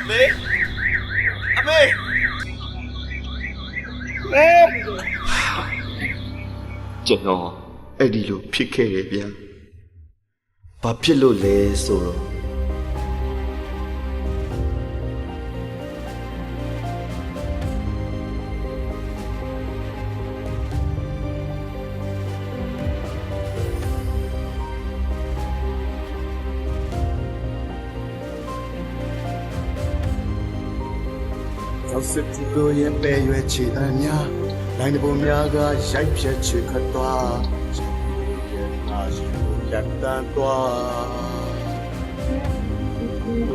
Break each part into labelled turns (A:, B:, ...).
A: မေအမေ
B: ကျွန်တော်အဲ့ဒီလိုဖြစ်ခဲ့တယ်ဗျာဘာဖြစ်လို့လဲဆိုတော့
C: စစ်သူတို့ရဲ့ပဲရွယ်ချီအများနိုင်တဲ့ပုံများကရိုက်ဖြတ်ချခတ်သွားရဲ့ငါရှိကိုရတန်သွား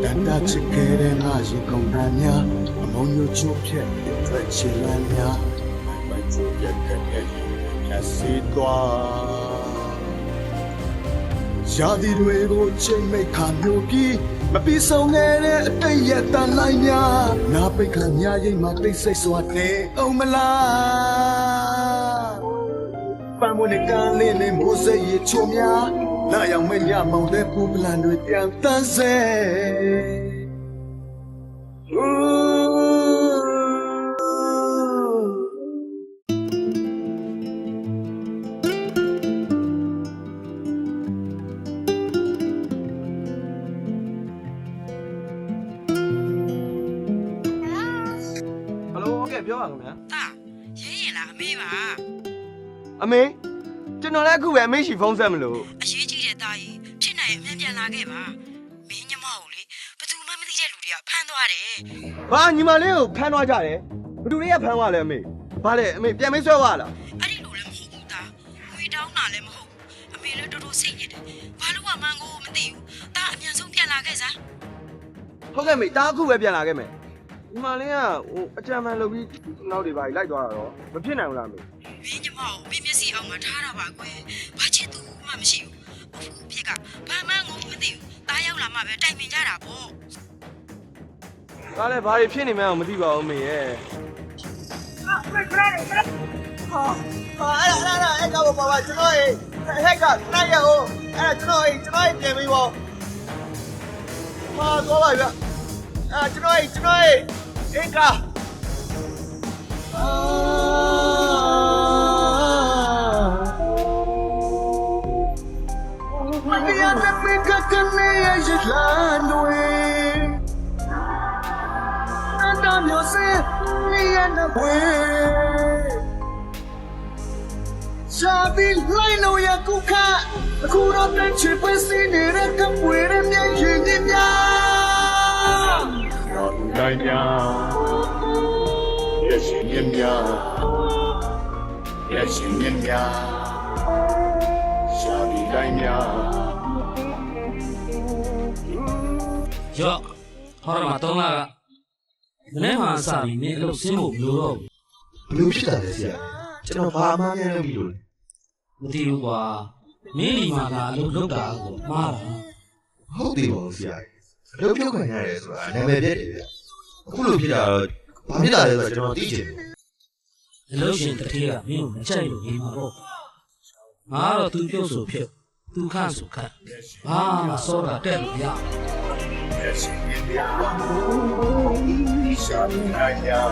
C: တန်တာချစ်ခဲ့တဲ့ငါရှိကုန်တာများအမုံညိုချိုးဖြက်ထွက်ချင်လန်းများပိုက်ချိုးပြတ်ခဲ့တဲ့ဖြတ်စီသွားရာသီတွေကိုချိန်မိတ်ခါမျိုးပြီးမပြီးဆုံးခဲ့တဲ့အတိတ်ရဲ့တန်လိုက်များနာပိတ်ခါများရိပ်မှာတိတ်ဆိတ်စွာနေအောင်မလားပန်းမွေးကန်းလေးနဲ့မိုးစိတ်ရချိုများလာရောက်မရမောင်တဲ့ပူပလန်တွေပြန်တန်းစေ
A: ပြောပါခင်ဗျာ
D: တာရဲရင်လားအမေပါ
A: အမေကျွန်တော်လည်းအခုပဲအမေရှိဖုန်းဆက်မလို့
D: အရေးကြီးတဲ့တာကြီးဖြစ်နိုင်အမြန်ပြန်လာခဲ့ပါမင်းညမကိုလေဘယ်သူမှမသိတဲ့လူတွေကဖမ်းသွားတယ်
A: ဘာညီမလေးကိုဖမ်းသွားကြတယ်ဘယ်သူတွေကဖမ်းသွားလဲအမေဘာလဲအမေပြန်မေးဆွဲသွားလား
D: အဲ့ဒီလိုလည်းမဟုတ်ဘူးတာဝေတောင်းတာလည်းမဟုတ်ဘူးအမေလည်းတော်တော်စိတ်ညစ်တယ်ဘာလို့မှန်းကိုမသိဘူးတာအမြန်ဆုံးပြန်လာခဲ့စမ်း
A: ဟုတ်ကဲ့မေတားအခုပဲပြန်လာခဲ့မယ်ညီမလေးကဟိုအကြံမှန်လုပ်ပြီးနောက်တွေပါလိုက်သွားတာတော့မဖြစ်နိုင်ဘူးလားမေ
D: မင်းညမကိုပြမျက်စိအောင်မှာထားတာပါကွယ်ဘာချစ်သူမှမရှိဘူးအခုပြက်ကဘာမှန်းကိုမသိဘူးတာရောက်လာမှပဲတိုင်ပင်ကြတာပေါ့
A: ဒါလည်းဘာတွေဖြစ်နေမှန်းမသိပါဘူးမေရဲ့အဲ့ကောင်ပါကျွန်တော်ဟဲ့ကနိုင်ရအောင်အဲ့ကျွန်တော်ပြန်ပြီးပေါ့ဟာတော့ပါဗျကျွန်တော်အင်္ဂါမင်းရတဲ့မင်းကကနေရရှိလာတွေအန်တာမျိုးစေရနေဝဲရှာပြီးလိုက်လို့ရကုခအခုတော့တချစ်ပဲစီနေတဲ့ကပွေရမြင်ရင်ည
C: ရောတိုင်းများရရှိမြင်များရရှိမြင်များရှာပြီးတိုင်းများ
E: ရော့ဟောရမှာ3လကမနေ့မှစပြီးနေအလုပ်ဆင်းဖို့မလိုတော့
B: ဘယ်လိုဖြစ်တာလဲဆရာကျွန်တော်ဘာမှမလုပ်ဘူးလို့
E: ဘူးမသိဘူးကွာမင်းဒီမှာကအလုပ်လုပ်တာကိုမှားတာ
B: ဟုတ်တယ်ပါဆရာအလုပ်ပြုတ်ခံရတယ်ဆိုတာနာမည်ပြည့်တယ်ဗျအခုလိုဖြစ်တာတော့ဘာဖြစ်တာလဲဆိုတော့ကျွန်တော်သိချင်တယ်
E: အလုပ်ရှင်တစ်ထည့်ကမင်းကိုမကြိုက်လို့နေမှာပေါ့ငါကတော့သူပြုတ်ဆိုဖြုတ်သူခန့်ဆိုခန့်ဘာမှစောတာတက်လို့ရ
C: ရရှိမြင်များရှာပြီးတိုင်းများ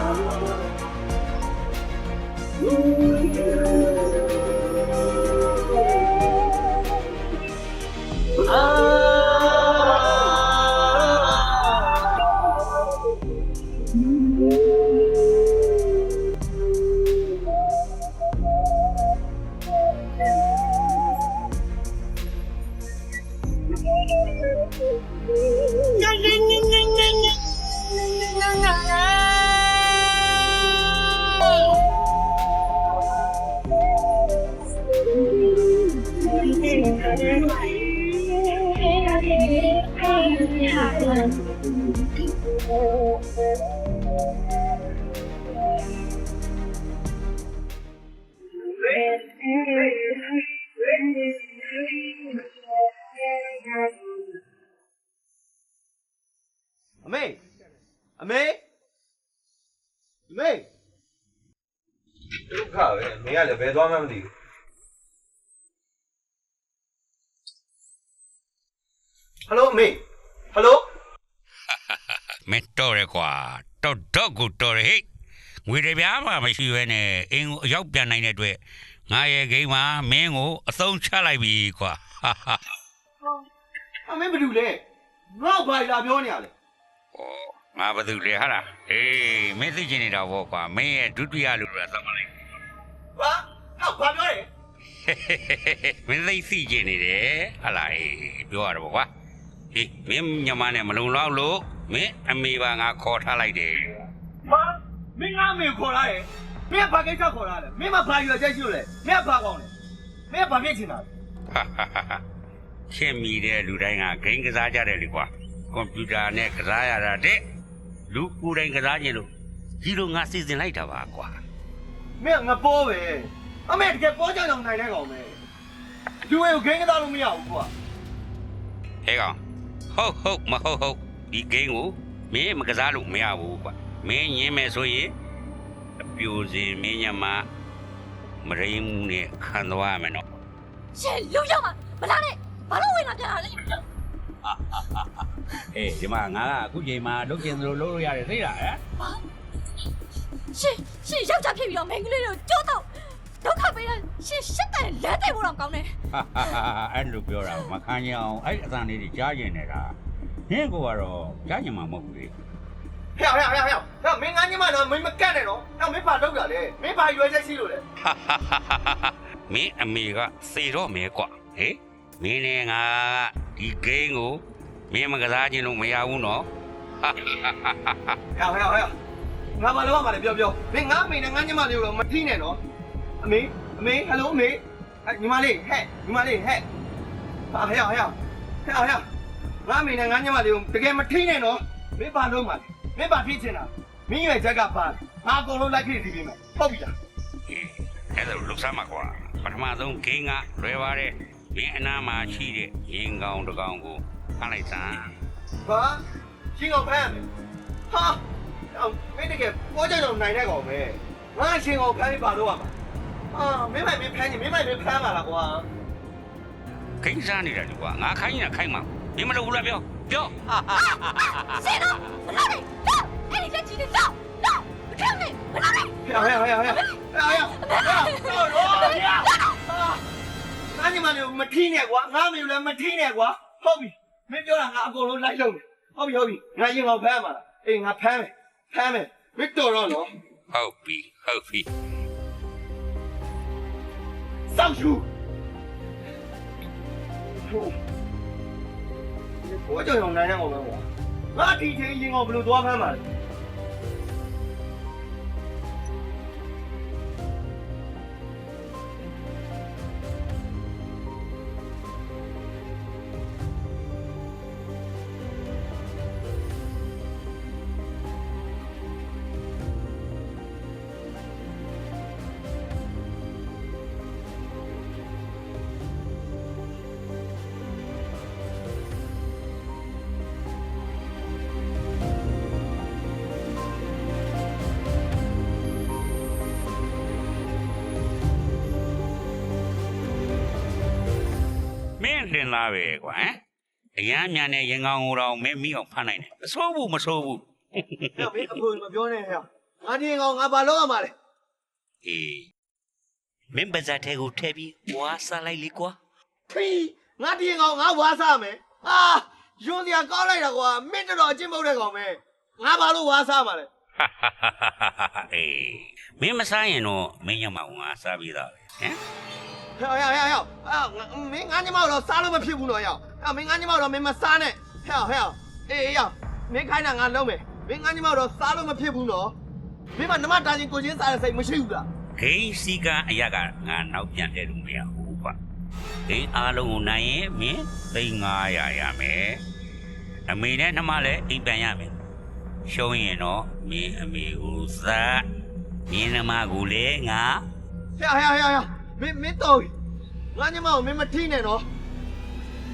A: အမေဒုက္ခပဲမင်းကလည်းဘယ်သွားမှမသိဘူးဟယ်လိုအမေဟယ်လို
F: မင်းတော်ရကွာတော့ကိုတော်ရဟဲ့ငွေတပြားမှမရှိဘဲနဲ့အင်းကိုအရောက်ပြန်နိုင်တဲ့အတွက်ငါရဲ့ဂိမ်းမှာမင်းကိုအသုံးချလိုက်ပြီကွာဟာဟာ
A: အမင်းဘယ်လိုလဲငါ့ဘာလာပြောနေရလဲ
F: ငါဘာလို့လဲဟာလားအေးမင်းသိချင်နေတာပေါ့ကွာမင်းရဲ့ဒုတိယလူရသတ်မလိုက်
A: ဘာဘာပြောလဲ
F: မင်းသိချင်နေတယ်ဟာလားအေးပြောရတော့ကွာဟေးမင်းညမနဲ့မလုံလောက်လို့မင်းအမေပါငါခေါ်ထားလိုက်တယ်
A: ဘာမင်းငါမေခေါ်လာတယ်မင်းဘာကိစ္စခေါ်လာလဲမင်းမဘာရွယ်ချက်ရှိလို့လဲမင်းဘာကောင်းလဲမင်းဘာဖြစ်ချင်တာလဲ
F: ရှင်းမိတဲ့လူတိုင်းကဂိမ်းကစားကြတယ်လေကွာကွန်ပျူတာနဲ့ကစားရတာတဲ့လူကိုယ်တိုင်ကစားခြင်းလို့ဒီလိုငါစီစဉ်လိုက်တာပါကွာ
A: မင်းငါပေါ်ပဲအမေတကယ်ပေါ်ကြအောင်နိုင်တဲ့ကောင်ပဲလူတွေကိုဂိမ်းကစားလို့မရဘူးကွာ
F: ဟဲ့ကောင်ဟုတ်မဟုတ်ဒီဂိမ်းကိုမင်းမကစားလို့မရဘူးကွာမင်းညင်းမယ်ဆိုရင်အပြိုစင်မင်းညမမရိမ်မှုနဲ့ခံသွားရမယ်နော်
G: ရှင်လူရောက်မှာမလားနဲ့ဘာလို့ဝင်လာပြန်တာလဲ
F: အေးဒီမှာငါကအခုချိန်မှာလုပ်ကျင်သလိုလုပ်လို့ရတယ်သိလားဟမ်
G: ရှင်ယောက်ျားဖြစ်ပြီးတော့မိန်းကလေးတွေကိုကြိုးတော့ဒုက္ခပေးရရှင်ရှစ်တန်လဲတဲ့ဖို့တော့ကောင်းတယ်
F: အဲ့လိုပြောတာမခံရအောင်အဲ့အသံလေးတွေကြားကျင်နေတာနင့်ကိုကတော့ကြားကျင်မှာမဟုတ်ဘူးလေ
A: ဟဲ့မင်းငါညမတော့မင်းမကတ်နဲ့နော်ဟဲ့မင်းဘာလုပ်တာလဲမင်းဘာရွယ်ချက်ရှိလို့လဲ
F: မင်းအမေကစေတော့မယ်ကွာဟေးမင်းနဲ့ငါဒီဂိမ်းကိုမင်းမကစားခြင်းလို့မရဘူးနော်
A: ဟဲ့ငါဘာလုပ်ရမှာလဲပြောမင်းငါအမေနဲ့ငါညမလေးကိုမထိနဲ့နော်အမေဟယ်လိုအမေညီမလေးဟဲ့ညီမလေးဟဲ့ဟာဟဲ့ငါအမေနဲ့ငါညမလေးကိုတကယ်မထိနဲ့နော်မင်းဘာလုပ်မှာလဲမင်းဘာဖြစ်ချင်တာမင်းရွယ်ချက်ကပါငါအကုန်လုံးလိုက်ခဲ့ပြီးပြီမယ်ဟုတ်ပြီလား
F: အဲ့ဒါလုဆမ်းမှာကွာပထမဆုံးဂိမ်းကလွယ်ပါတယ်မင်းအနားမှာရှိတဲ့ရင်ကောင်တစ်ကောင်ကိုဖမ်းလိုက်စမ်း
A: ဘာရှင်းအောင်ဖမ်းမယ်ဟာမင်းတကယ်ပေါ်ကြတော့နိုင်တဲ့ကောင်ပဲငါရှင်းအောင်ဖမ်းပြီးပါလို့ရမှာမင်းမိုက်မင်းဖမ်းပါလားကွာ
F: ဂိမ်းစားနေတာဒီကွာငါခိုင်းနေတာခိုင်းမှာမင်းမလုပ်ဘူးလားပြော
G: ရှင်တော့မလားနဲ့တော့အဲ့ဒီလက်ကြီးနဲ့တော့မထမ်းနဲ့မလားနဲ့
A: ဟဲ့ငါညီမလေးမထီးနဲ့ကွာငါမျိုးလည်းမထီးနဲ့ကွာဟုတ်ပြီမင်းပြောတာငါအကုန်လုံးလိုက်လုံးတယ်ဟုတ်ပြီငါရင်အောင်ဖမ်းပါလားအေးငါဖမ်းမယ်မင်းတော်တော့နော်
F: ဟုတ်ပြီ
A: စောက်ရှူဘောကြောင်နိုင်နေအောင်ပဲကွာငါဒီချင်းရင်အောင်ဘယ်လိုသွားဖမ်းပါလဲ
F: မင်းလင်သားပဲကွာဟမ်အရန်မြန်တဲ့ရင်ကောင်ကိုတော့မင်းမိအောင်ဖမ်းနိုင်တယ်မဆိုးဘူး
A: ဟဲ့မင်းအဖိုးမပြောနဲ့ဟဲ့ငါဒီကောင်ငါဘာလုပ်ရမှာလဲ
F: အေးမင်းပါဇက်ထဲကိုထည့်ပြီးဝါစားလိုက်လေကွာ
A: ဖီးငါဒီကောင်ငါဝါစားမယ်ယွန်းစရာကောင်းလိုက်တာကွာမင်းတော်အချင်းမဟုတ်တဲ့ကောင်ပဲငါဘာလို့ဝါစားမှာလဲ
F: အေးမင်းမစားရင်တော့မင်းညမငါစားပြီးသားပဲဟမ်
A: ဟဲ့မင်းငါညမတော့စားလို့မဖြစ်ဘူးတော့ရောက်မင်းငါညမတော့မင်းမစားနဲ့ဟဲ့အေးရောက်မင်းခိုင်းတာငါလုံးမယ်မင်းငါညမတော့စားလို့မဖြစ်ဘူးနော်မင်းမနမတာချင်းကိုချင်းစားတဲ့စိတ်မရှိဘူးလား
F: ဂိမ်းစီကအရာကငါနောက်ပြန်တဲ့လူမရဘူးကွာဂိမ်းအားလုံးကိုနိုင်ရင်မင်း300ရမယ်အမေနဲ့နှမလည်းအိမ်ပြန်ရမယ်ရှုံးရင်တော့မင်းအမေကိုစားမင်းနှမကိုလည်းငါ
A: ဟဲ့မင်းတော့ငါညမကိုမင်းမထိနဲ့နော်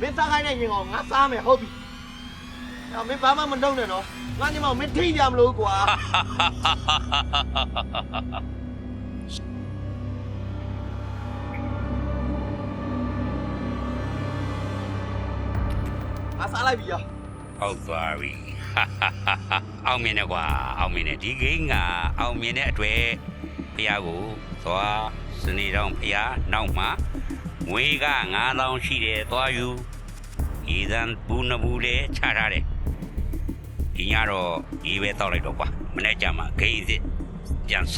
A: မင်းစားခိုင်းတဲ့ရင်ကောင်ငါစားမယ်ဟုတ်ပြီမင်းဘာမှမလုပ်နဲ့နော်ငါညမကိုမင်းထိကြမလို့ကွာငါစားလိုက်ပြီ
F: ဟုတ်သွားပြီအောင်မြင်တယ်ကွာအောင်မြင်တယ်ဒီဂိမ်းကအောင်မြင်တဲ့အတွေ့ဖះကိုသွားစနေတော့ဖះနောက်မှငွေက9000ရှိတယ်သွားယူဤသံဘူးနဘူးလေးချထားတယ်ဒီညတော့ဒီပဲတောက်လိုက်တော့ကွာမနေ့ကမှဂိမ်းစစ်ပြန်စ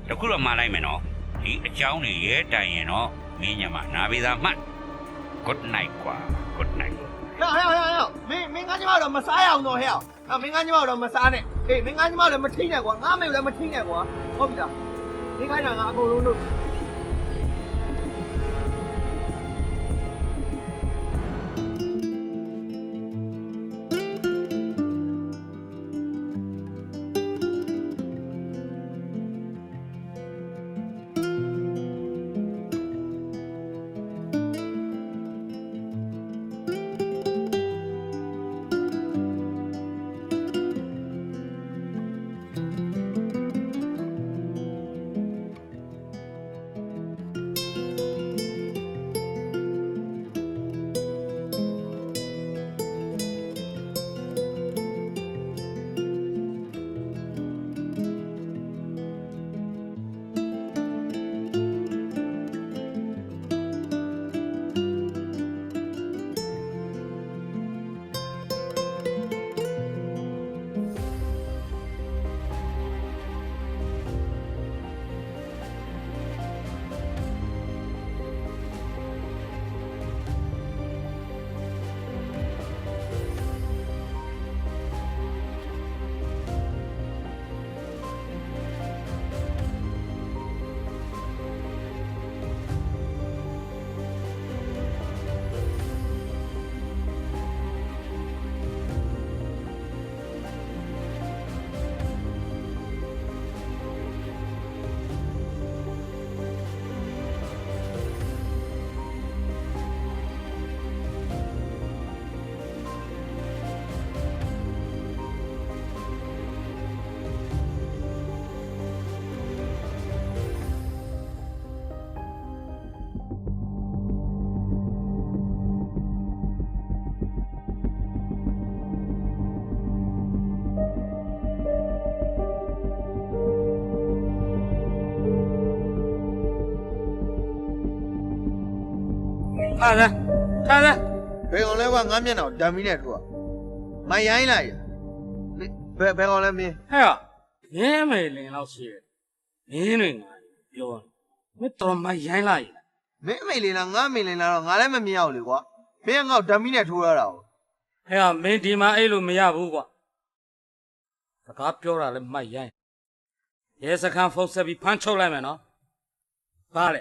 F: တခုတော့မှားလိုက်မယ်နော်ဒီအကြောင်းတွေရဲတိုင်ရင်တော့မင်းညမနာပြီးသားမှတ် good night ကွာ good night
A: ဟဲ့မင်းငါညီမတော့မစားရအောင်တော့ဟဲ့မင်းငါညီမတော့မစားနဲ့အေးမင်းငါညီမလည်းမထိနဲ့ကွာငါမေလည်းမထိနဲ့ကွာဟုတ်ပြီလားမင်းခိုင်းတာငါအကုန်လုံးလုပ်
E: ထားစမ်း
A: ဘယ်ကောင်လဲကွာငါမျက်နှာကိုဓာမီနဲ့ထိုးอ่ะမိုင်ရိုင်းလိုက်ဘယ်ကောင်လဲမင်း
E: ဟဲ့ရင်းမေလင်လောက်ရှိတယ်မင်းတွေငါပြောမင်းတော်မရိုင်းလိုက်
A: မင်းအမေလေးလားငါအမေလေးလားတော့ငါလည်းမမြင်ရဘူးလေကွာမင်းကငါ့ကိုဓာမီနဲ့ထိုးရတာကို
E: ဟဲ့မင်းဒီမှာအဲ့လိုမရဘူးကွာစကားပြောတာလည်းမိုက်ရိုင်းရဲစခန်းဖုန်းဆက်ပြီးဖမ်းချုပ်လိုက်မယ်နော်ဗါလေ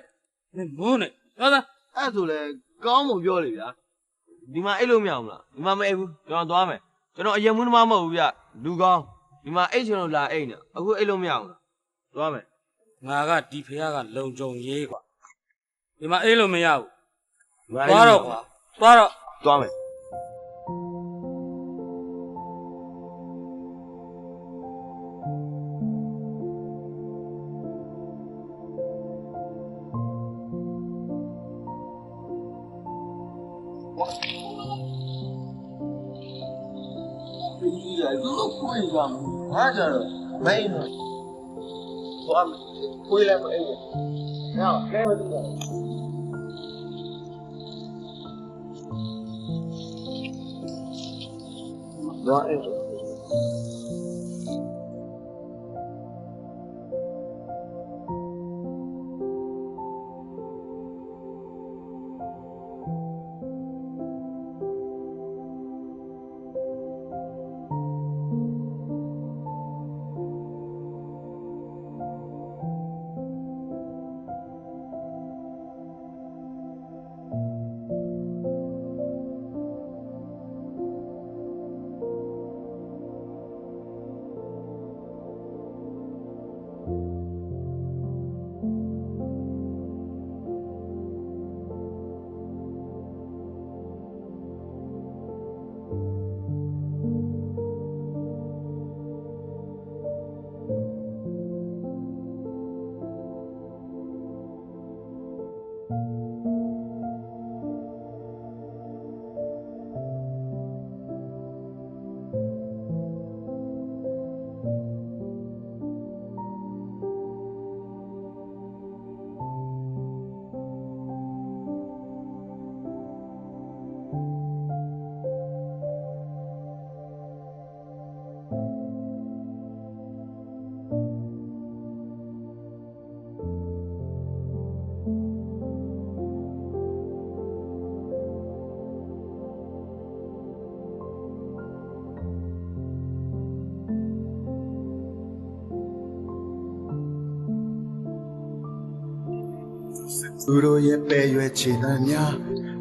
E: မင်းမုန်းနေပြောစမ်း
A: အဲ့ဆိုလေကောင်းမှပြောလေဗျာဒီမှာအဲ့လိုမရဘူးလားဒီမှာမအိပ်ဘူးကျွန်တော်သွားမယ်ကျွန်တော်အရင်မွေးမမဟုတ်ဘူးဗျလူကောင်းဒီမှာအိတ်ကျွန်တော်လာအိတ်နေအခုအဲ့လိုမရဘူးလားသွားမယ်
E: ငါကဒီဖះကလုံကြုံရေးကွာဒီမှာအဲ့လိုမရဘူးသွားတော့ကွာသွားတော့
A: သွားမယ်
C: ဟာကြတော့မင်းဘာခွေးလည်းမအိမ်ရဟောလဲမတူဘူးတော့အဲ့ သူတို့ရဲ့ပဲရွယ်ချေတမ်းများ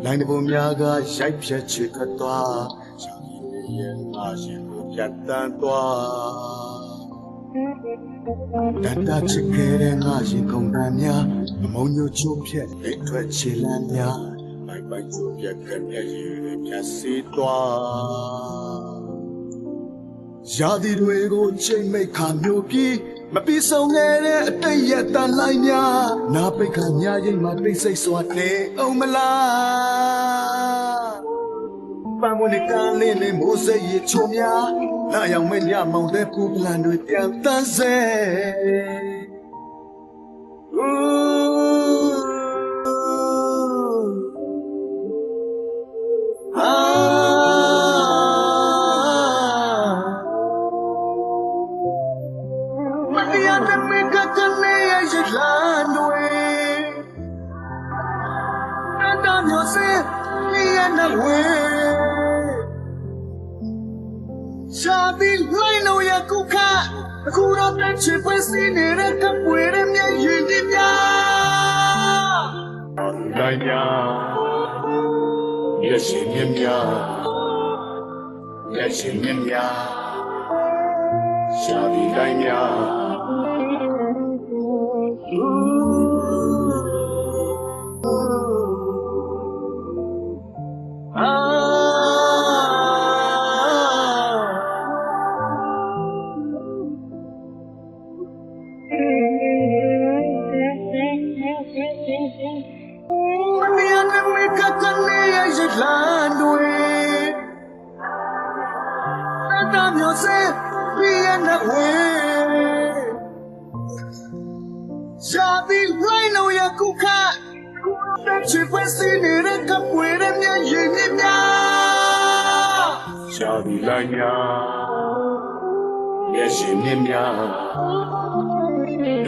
C: လိုင်းတပုံများကရိုက်ဖြတ်ချေခတ်သွားရှာပြီးရဲ့ငါရှင်ကိုပြတ်တန်းသွားတန်တာချစ်ခဲ့တဲ့ငါရှင်ကုန်တမ်းများအမုံညိုချိုးဖြက်လက်ထွက်ချေလမ်းများပိုက်ပိုက်ချိုးပြက်ကမျက်ရည်တွေဖြတ်စီသွားရာသီတွေကိုချိန်မိတ်ခါမျိုးပြီးမပြီးဆုံးခဲ့တဲ့အတိတ်ရဲ့တန်လိုက်များနာပိတ်ခါများရိပ်မှာတိတ်ဆိတ်စွာနေအောင်မလားပန်းမွေးကန်းလေးလေးမိုးစိတ်ရချိုများလာရောက်မဲ့ညမောင်တဲ့ပူပလန်တွေပြန်တန်းစေShabi Lino Yakuka, Kura Penchi Pesini, Rekapuere, Yudibia. Danya, Yashimia, Yashimia, Shabi Danya. Shabi Lino Yakuka, Penchi Pesini, Rekapuere, Yudibia. Shabi Danya, Yashimia,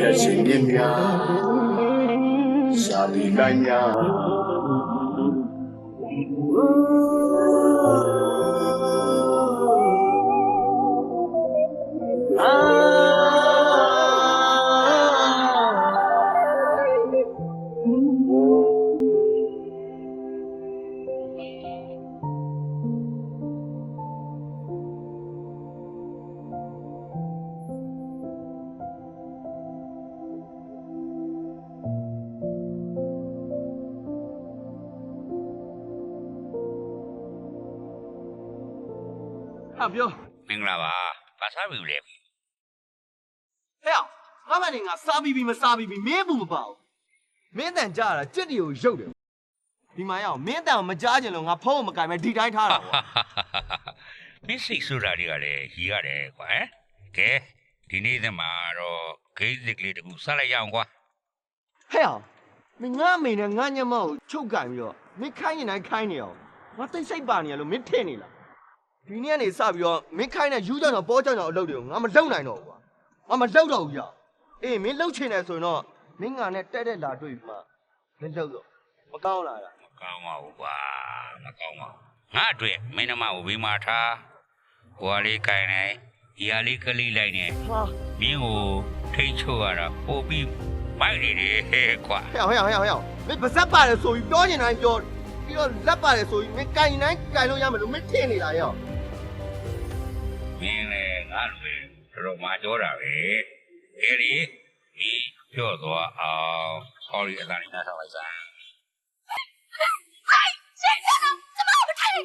C: Yashimia, Shabi Danya. Abio.
F: မင်္ဂလာပါဘာစားပြီလဲ
A: Hell, ငါမနေငါစားပြီးမစားပြီးမင်းဘူးမပေါ့မင်းတန်ကြားတာကြက်တီကိုရုပ်တယ်ဒီမှာရအောင်မင်းတန်ကိုမကြားချင်လို့ငါဖုံးကိုမကင်မဲဒီတိုင်းထားတာကွာ
F: မင်းစိတ်ဆိုတာတွေကလည်းရီရတယ်ကွာဟမ်ကဲဒီနေ့သမှာတော့ဂိမ်းစစ်ကလေးတကူစားလိုက်ရအောင်ကွာ
A: Hell, မင်းငါမိန်နဲ့ငါညမကိုချုပ်ကင်ပြီးတော့မင်းခိုင်းရင်တိုင်းခိုင်းနေအောင်ငါသိစိတ်ပါနေရလို့မင်းထင်နေလားဒီနေ့ကနေစပြီးတော့မင်းခိုင်းတဲ့ယူကြောင်တော့ပေါ်ကြောင်တော့အလုပ်တွေကိုငါမလုပ်နိုင်တော့ဘူးကွာငါမလုပ်တော့ဘူးရအေးမင်းလှုပ်ချင်တယ်ဆိုရင်တော့မင်းငါနဲ့တက်လာတွေ့ပြီးမှမင်းလှုပ်တော့မကောင်းလား
F: မကောင်းပါဘူးကွာမကောင်းပါဘူးငါအတွက်မင်းနှမကိုဘေးမှာထားဟိုဟာလေးကိုင်နေဒီဟာလေးကလေးလိုက်နေ
A: ဟာ
F: မင်းကိုထိတ်ချုပ်ရတာပို့ပြီးမိုက်နေတယ်ဟဲ့ကွာ
A: ဟဲ့မင်းပါဇက်ပါတယ်ဆိုပြီးပြောနေတိုင်းပြောပြီးတော့လက်ပါတယ်ဆိုပြီးမင်းကင်တိုင်းကင်လို့ရမယ်လို့မင်းထင်နေတာရော
F: မင်းလည်းငါလိုပဲတော်မာကြောတာပဲအဲ့ဒီဒီပြော့သွားအောင် sorry အတိုင်းနားထောင်လိုက်စမ်း
G: ရှင်စကားကျမကိုမထိုင်နဲ့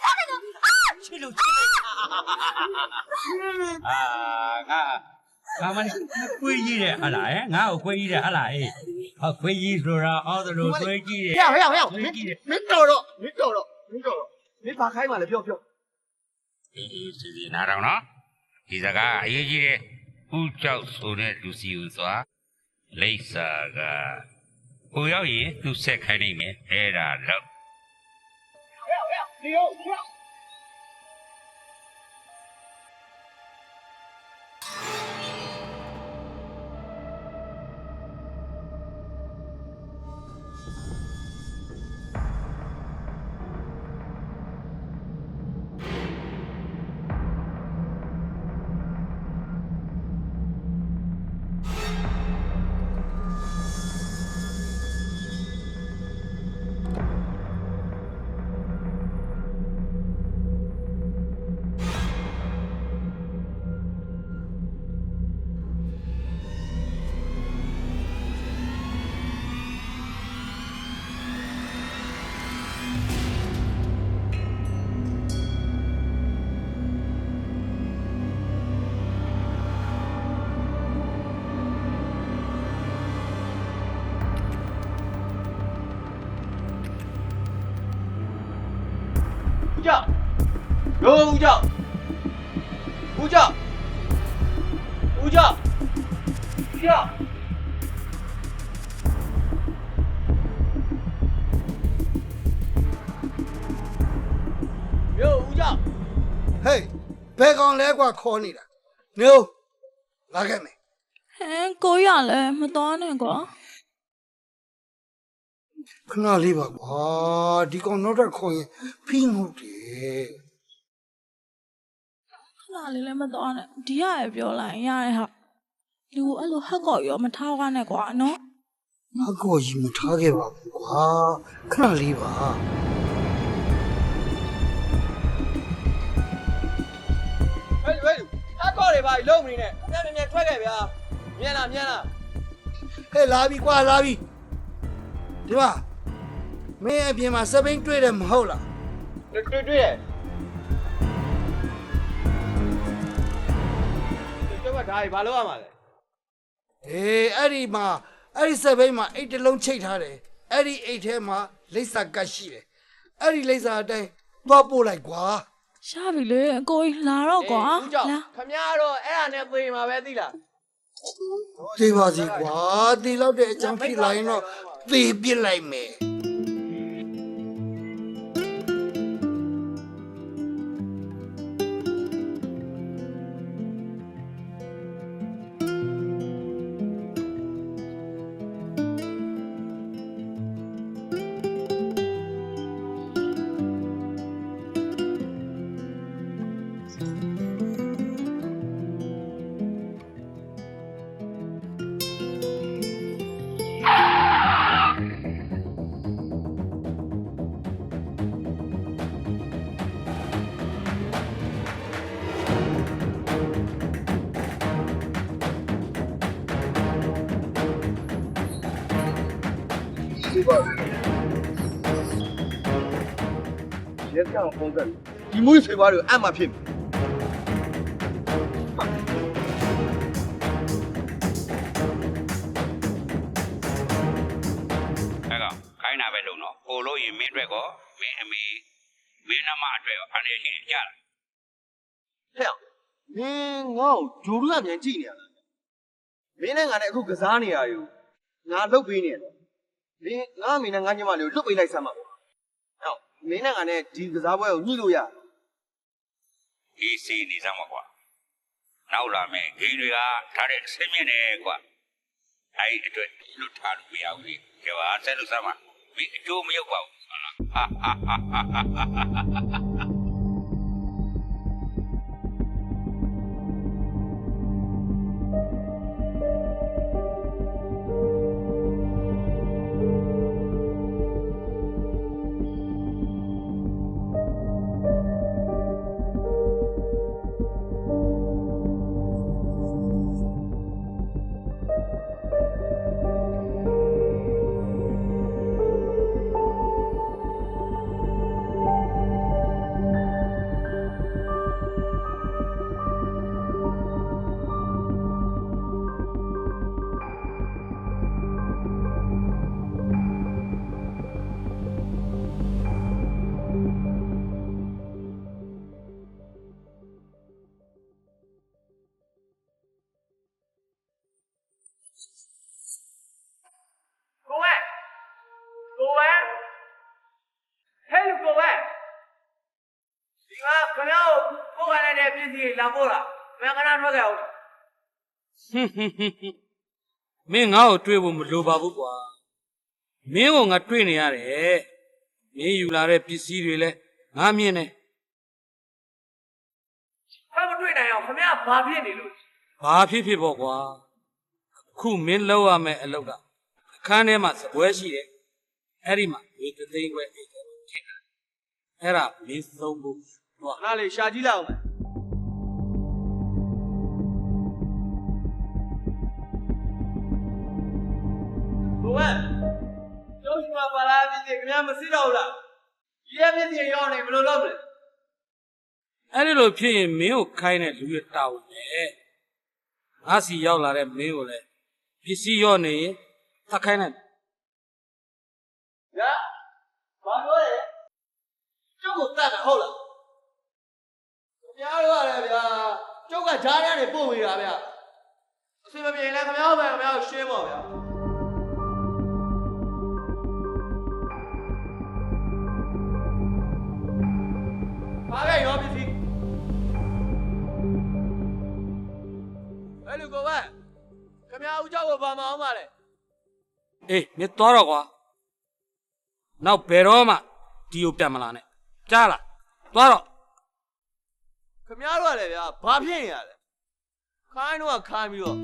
G: ထားတယ်တော့ချစ်လို့
F: ငါမနဲ့ခွေးကြီးတယ်ဟလားငါ့ကိုခွေးကြီးတယ်ဟလားအေးဟောခွေးကြီးဆိုတာအော်တလို့ခွေးကြီးတယ်
A: ဟဲ့မင်းတော်တော့မင်းဘာခိုင်းမှလဲပြော
F: အေးစီနားထောင်နော်ဒီစကားအရေးကြီးတယ်ဦးကြောက်ဆိုတဲ့လူစီကိုသွားလိပ်စာကဟိုရောက်ရင်သူ့ဆက်ခိုင်းနိုင်မယ်အဲ့ဒါတော့
A: ဒီဟုတ်
F: ဟ
A: ကျော်ရိုးဦးကျော်ဦးကျော်ဦးကျော်ကျော်ရိုးဦးကျော်
C: ဟေးဘယ်ကောင်လဲကွာခေါ်နေတာမျိုးလာခဲ့မယ်
G: ဟမ်ကိုရလည်းမတော်နဲ့ကွာ
C: ခဏလေးပါကွာဒီကောင်နောက်တော့ခေါ်ရင်ဖိငုတ်တယ်
G: ခဏလေးလည်းမတော်နဲ့ဒီရရပြောလိုက်ရတဲ့ဟာလူအဲ့လိုဟက်ကော်ရောမထားရနဲ့ကွာနော်
C: ငါကောကြီးမထားခဲ့ပါဘူးကွာခဏလေးပါ
A: ဟဲ့အကောတွေပါလုံးမနေနဲ့မြန်ထွက်ခဲ့ဗျာမြန်လား
C: ဟဲ့လာပြီကွာလာပြီဒီမှာမင်းအပြင်မှာစပိန်တွေ့တယ်မဟုတ်လား
A: တွေ့တယ်ကျမဒါဘာလို့ရမှာလဲ
C: အေးအဲ့ဒီမှာအဲ့ဒီစပိန်မှာအိတ်တစ်လုံးချိတ်ထားတယ်အဲ့ဒီအိတ်ထဲမှာလိပ်စာကတ်ရှိတယ်အဲ့ဒီလိပ်စာအတိုင်းသွားပို့လိုက်ကွာ
G: ရှားပြီလေကိုကြီးလာတော့ကွာ
A: ဦးကျော်
G: လာ
A: ခမရတော့အဲ့ဒါနဲ့ပြေးမှာပဲသိလား
C: သေးပါစီကွာတေလောက်တဲ့အကြောင်းဖြစ်လာရင်တော့သေပြစ်လိုက်မယ်
A: ရဲကောင်ပုံစံဒီမွေးဆွေပါတွေကိုအမှဖြစ်
F: အဲ့ကောင်ခိုင်းတာပဲလုံတော့ပို့လို့ရင်မင်းအတွက်ကောမင်းအမေမင်းနှမအတွက်ရောအနေရှိကြလား
A: ဟဲ့မင်းငါ့ကိုဂျိုလူကမြန်ကြည့်နေရလားမင်းနဲ့ငါနဲ့အခုကစားနေရယူငါလုတ်ပေးနေတယ်မင်းငါအမေနဲ့ငါညီမလေးကိုလွတ်ပေးလိုက်စမ်းပါဟဲ့မင်းနဲ့ငါနဲ့ဒီကစားပွဲကိုညှိလို့ရ
F: အေးစီနေစမ်းပါကွာနောက်လာမယ်ဂိမ်းတွေကထားတဲ့ဆင်းမြင့်နေကွာအဲ့ဒီအတွက်လွတ်ထားလို့မရဘူးလေကဲပါဆက်လို့စမ်းပါမင်းအကျိုးမရောက်ပါဘူးဟာ
A: ကိုဝဲဟဲ့လူကိုဝဲဒီကခဏကိုကိုကနေတဲ့ပြည်စီလာပို့လားမင်းကနာထွက်ခဲ့အောင်
E: မင်းငါ့ကိုတွေ့ဖို့မလိုပါဘူးကွာမင်းကိုငါတွေ့နေရတယ်မင်းယူလာတဲ့ပစ္စည်းတွေလဲငါမြင်တယ်
A: ဘာမတွေ့နိုင်အောင်ခမရဘာဖြစ်နေလို့
E: ဘာဖြစ်ဖြစ်ပေါ့ကွာအခုမင်းလောက်ရမယ့်အလုပ်ကအခန်းထဲမှာစပွဲရှိတယ်အဲ့ဒီမှာဒီသသိန်းခွဲအိတ်တယ်အဲ့ဒါမင်းသုံးဖို့တော့
A: ငါလေရှာကြည့်လိုက်အောင်ဘဝကျုပ်ကပါလာပြီခင်ဗျာမသိတော့ဘူးလားဒီရဲ့မျက်စိရောက်နေဘယ်လိုလုပ်မလဲ
E: အဲ့ဒီလိုဖြစ်ရင်မင်းကိုခိုင်းတဲ့လူရတာဝန်နဲ့ငါစီရောက်လာတဲ့မင်းကိုလည်းပစ္စည်းရော့နေရင်သတ်ခိုင်းလိုက်
A: ညာဘာလို့လဲကျုပ်ကိုတတ်တာဟုတ်လား များတို့ရတယ်ဗျာကျုပ်ကဂျားရနေပို့ပေးတာဗျာအစင်မပြေလဲခင်ဗျားပဲခင်ဗျားကိုရှင်းပါဗျာပါခဲ့ရောပစ္စည်းအဲ့လူကပဲခင်ဗျားဦးเจ้าကိုပါမအောင်ပါလေ
E: အေးမင်းသွားတော့ကွာနောက်ဘယ်တော့မှဒီကိုပြန်မလာနဲ့ကြားလားသွားတော့
A: ခင်ဗျားတို့ကလည်းဗျာဘာဖြစ်နေရလဲခိုင်းတော့ခိုင်းပြီးတော့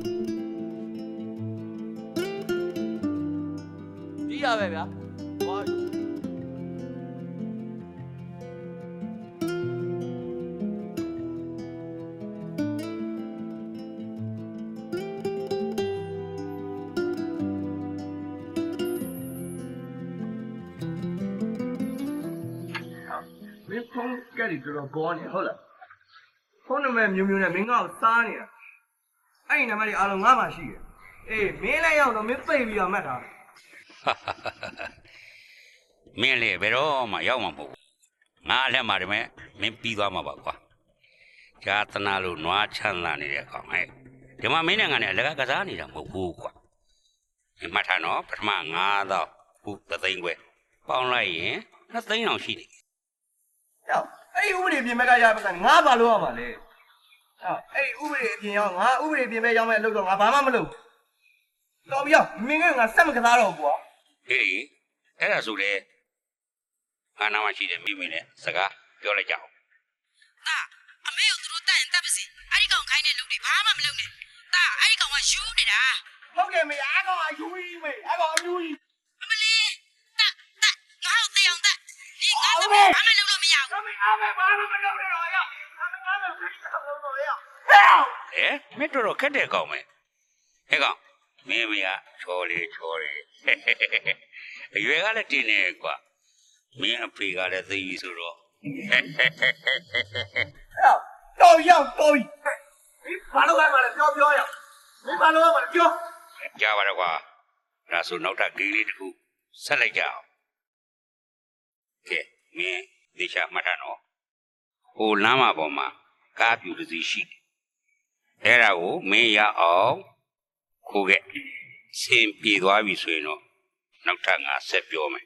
A: ဒီရပဲဗျာဘာမင်းဖုန်းကဲ့ဒီတော့ဘောနေဟုတ်လားဖုန်းနံပါတ်မျိုးမျိုးနဲ့မင်းကောက်စားနေတာအဲ့ဒီနံပါတ်တွေအားလုံးငါမှရှိတယ်အေးမင်းလည်းရောက်တော့မင်းပိတ်ပြီးတော့မှတ်တာ
F: မင်းလေဘယ်တော့မှရောက်မှာမဟုတ်ဘူးငါအလက်မှာတည်းမင်းပြီးသွားမှာပါကွာဂျာသနာလို့နွားချမ်းသာနေတဲ့ကောင်ဟဲ့ဒီမှာမင်းနဲ့ငါနဲ့အလကစားနေတာမဟုတ်ဘူးကွာဒီမှတ်ထားနော်ပထမ9000ခု3သိန်းခွဲပေါင်းလိုက်ရင်2သိန်းအောင်ရှိတယ်
A: ရောက်အဲ့ဒီဥပဒေပြင်မဲ့ကရပါကငါဘာလို့ရမှာလဲအဲ့ဒီဥပဒေအပြင်ရောက်ငါဥပဒေပြင်မဲ့ရောက်မဲ့အလုပ်တော့ငါဘာမှမလုပ်တော်ပြီရောက်မင်းကငါစက်မကစားတော့ဘူးကွာ
F: ဟေးအဲ့ဒါဆိုလေငါနာမရှိတယ်မိမိနဲ့စကားပြောလိုက်ကြအောင်
D: တာအမေကိုသူတို့တတ်ရင်တတ်ပါစေအဲ့ဒီကောင်ခိုင်းတဲ့လူတွေဘာမှမလုပ်နဲ့တာအဲ့ဒီကောင်ကယူနေတာ
A: ဟုတ်ကဲ့မေအားကောင်အယူကြီးမေအားကောင်အယူကြီး
D: အမလေးတာငါ့ကိုတေအောင်တာဒီငါ့သမီးဘာမှလုပ်လို့မရဘူး
A: မေအားမေဘာမှမလုပ်နဲ့တော့ရောက်ငါမလုပ်ဘူးတော့ရောက်ဟဲ့
F: မင်းတော်ခက်တဲ့ကောင်ပဲဟဲ့ကောင်မင်းမရချော်လေအရွယ်ကလည်းတင်းနေကွာမင်းအဖေကလည်းသိပြီဆိုတော့
A: တော်ရောက်တော်ပြီမင်းဘာလို့ကမှလဲပြောရမင်းဘာလို့ကမှလဲပြော
F: ကြားပါတော့ကွာဒါဆိုနောက်ထပ်ဂိမ်းလေးတစ်ခုဆက်လိုက်ကြအောင်ကဲမင်းဒေချာမှတ်ထားနော်ဟိုလမ်းမပေါ်မှာကားပြူတစ်စီးရှိတယ်အဲ့ဒါကိုမင်းရအောင်ခိုးခဲ့ဆင်ပြေသွားပြီဆိုရင်တော့နောက်ထပ်ငါဆက်ပြောမယ်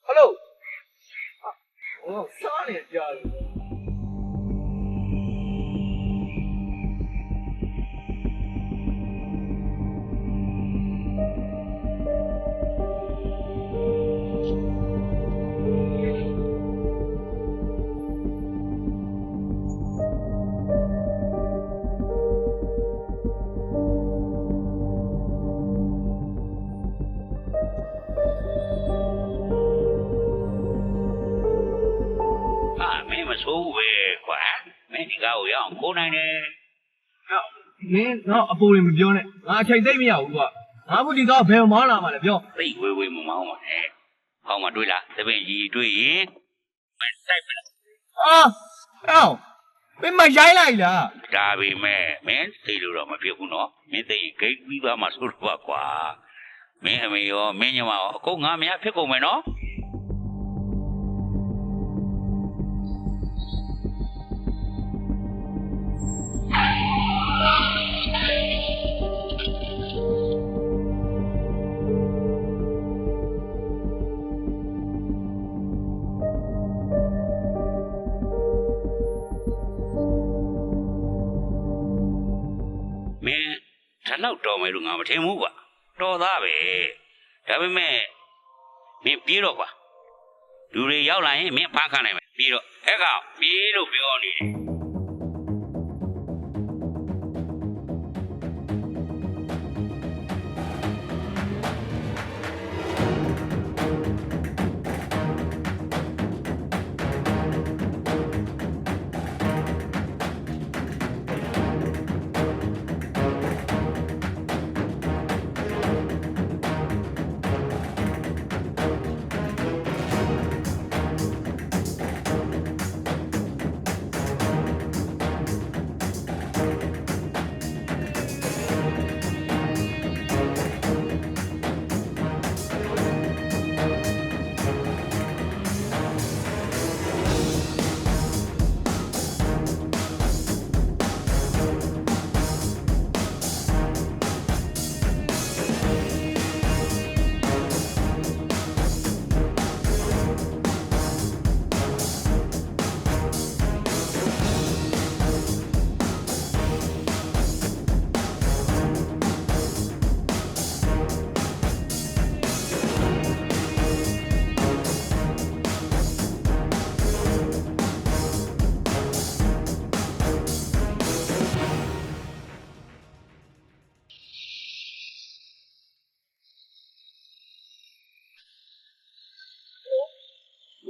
A: ဟယ်လိုဟိုစားနေကြတယ်
F: မဆိုးဘူးပဲကွာမင်းဒီကားကိုရအောင်ခိုးနိုင်တယ်
A: မင်းတော့အပူတွေမပြောနဲ့ငါအချိန်သိမ့်မရဘူးကွာငါဘူးဒီတော့ဘယ်မောင်းလာမှာလဲပြော
F: သိဝေးမမောင်းပါနဲ့ဟောင်းမတွေးလားသပင်ကြီးတွေးရင်မတိုက်ပါလား
A: အော်မင်းမရိုင်းလိုက်လား
F: ဒါပေမဲ့မင်းသိလို့တော့မဖြစ်ဘူးနော်မင်းသိရင်ဂိတ်ပြီးသွားမှဆိုတော့ပါကွာမင်းအမေရောမင်းညီမရောအကုန်ငါမရဖြစ်ကုန်မယ်နော် မင်းဒါတော့တော်မယ်လို့ငါမထင်ဘူးကွာတော်သားပဲဒါပေမဲ့မင်းပြေးတော့ကွာလူတွေရောက်လာရင်မင်းဖမ်းခံနိုင်မယ်ပြီးတော့အဲ့ကောင်ပြေးလို့ပြောနေတယ်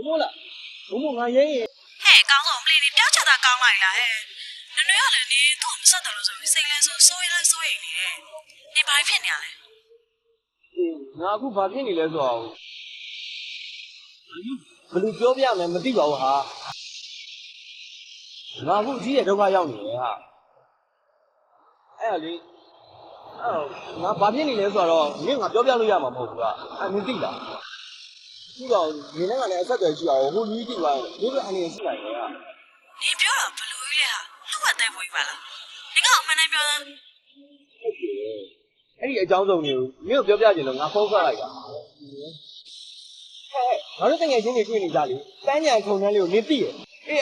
A: မိုးလားဘုံမငါရဲရင်
D: ဟဲ့ကောင်းဆုံးမလေးနေပြောက်ချတာကောင်းလိုက်လားဟဲ့နွေရလည်းနေတော့မဆက်တယ်လို့ဆိုပြီးစိတ်လဲစိုးရင်နေတယ်နေဘာဖြစ်နေရလဲ
A: ငါအခုဘာဖြစ်နေလဲဆိုတော့ဘယ်လိုပြောပြမလဲမသိပါဘူးဟာငါအခုကြီးရဲ့ဒုက္ခရောက်နေတယ်ဟာအဲ့ဒါလေငါဘာဖြစ်နေလဲဆိုတော့မင်းငါပြောပြလို့ရမှာမဟုတ်ဘူးကမင်းသိလားဒီကောင်နေနဲ့ကလည်းအဆက်အသွယ်ရှိအောင်ဟိုလူကြီးသိသွားတယ်ဒီလိုအနေနဲ့ရှိလိုက်တယ်ဟာ
D: နေပြောတာဘယ်လိုကြီးလဲဟာလှုပ်တဲ့ပွေးပါလားနေကအမှန်တမ်းပြောတာ
A: အဲ့ဒီအကြောင်းစုံမျိုးမင်းကိုပြောပြချင်လို့ငါဖုန်းဆက်လိုက်တာဟဲ့ငါတို့တကယ်ချင်းတွေတွေ့နေကြလေပန်းညံခုံတန်းလေးကိုနင်းသိရဲ့အေး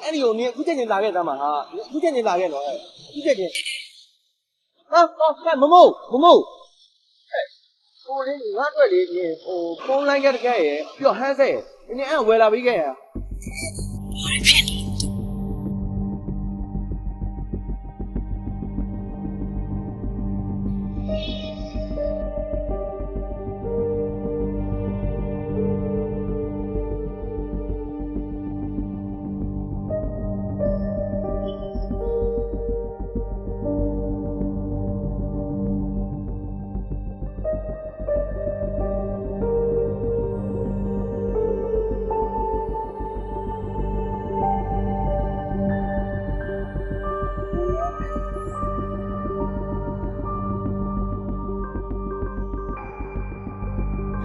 A: အဲ့ဒီကိုနင်းအခုချက်ချင်းလာခဲ့သားမှာဟာအခုချက်ချင်းလာခဲ့တော့အခုချက်ချင်းဟာမမို့ဟဲ့ဟိုလေးငါတွေ့လေနင်းဟိုဖုန်းလိုင်းကတကယ်ရဲ့ပြီးတော့ဟန်းဆက်ရဲ့နင်းအဲ့ဝယ်လာပြီးခဲ့ရ
D: ဘာဖြစ်နေ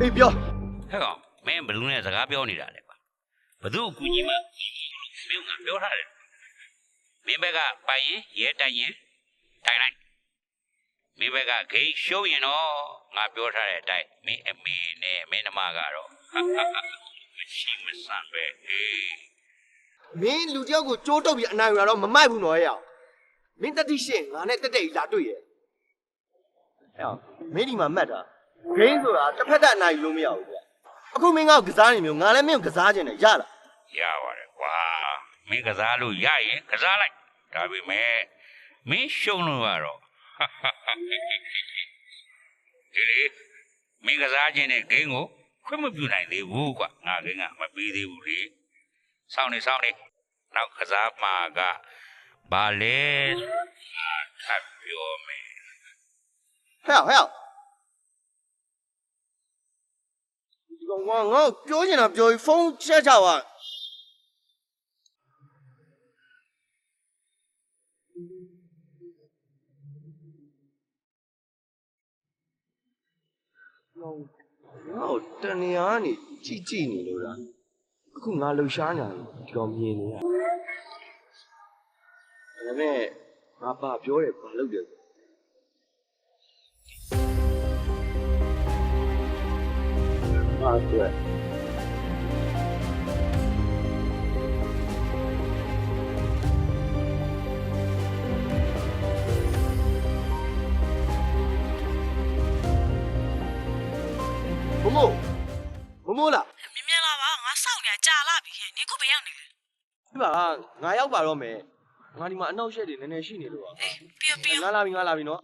A: အေးပြော
F: ဟဲ့ကောင်မင်းဘလူးနဲ့စကားပြောနေတာလေကွာဘသူ့အကူကြီးမှမင်းကပြောထားတယ်မင်းဘက်ကပိုင်ရင်ရဲတိုင်ရင်တိုင်လိုက်မင်းဘက်ကဂိမ်းရှုံးရင်တော့ငါပြောထားတဲ့အတိုင်းမင်းအမေနဲ့မင်းနှမကတော့မရှိမဆန်ပဲဟေး
A: မင်းလူတယောက်ကိုကြိုးတုပ်ပြီးအနိုင်ယူတာတော့မမိုက်ဘူးနော်ရဲ့မင်းတတိရှင်းငါနဲ့တက်တက်ကြီးလာတွေ့ရဲ့မင်းဒီမှာမှတ်တာဂိမ်းဆိုတာတစ်ဖက်သက်အနိုင်ယူလို့မရဘူးကွာအခုမင်းကကစားနေမျိုးငါလည်းမင်းကိုကစားခြင်းနဲ့ရလား
F: ရပါတယ်ကွာမင်းကစားလို့ရရင်ကစားလိုက်ဒါပေမဲ့မင်းရှုံးလို့ကတော့ဒီလေမင်းကစားခြင်းနဲ့ဂိမ်းကိုခွင့်မပြုနိုင်သေးဘူးကွာငါဂိမ်းကမပြီးသေးဘူးလေစောင်းနေနောက်ကစားမှာကဘာလဲထပ်ပြောမယ်
A: ဟဲ့ဒီကောင်ကငါပြောချင်တာပြောပြီးဖုန်းချက်ချပါငါ့တနေရာကနေကြည့်နေလို့လားအခုငါလှူရှားနေတယ်ဒီကောင်မြင်နေရဒါပေမဲ့ငါ爸ပြောတယ်ဘာလုပ်တယ်对。မမိုးလား
D: မြင်လာပါငါစောင့်နေကြာလာပြီဟဲ့နေခုဘယ်ရောက်နေလဲ
A: ဒီမှာငါရောက်ပါတော့မယ်ငါဒီမှာအနောက်ရှက်တွေနည်းနည်းရှိနေလို့ပါ
D: အေးပြီး
A: ငါလာပြီနော်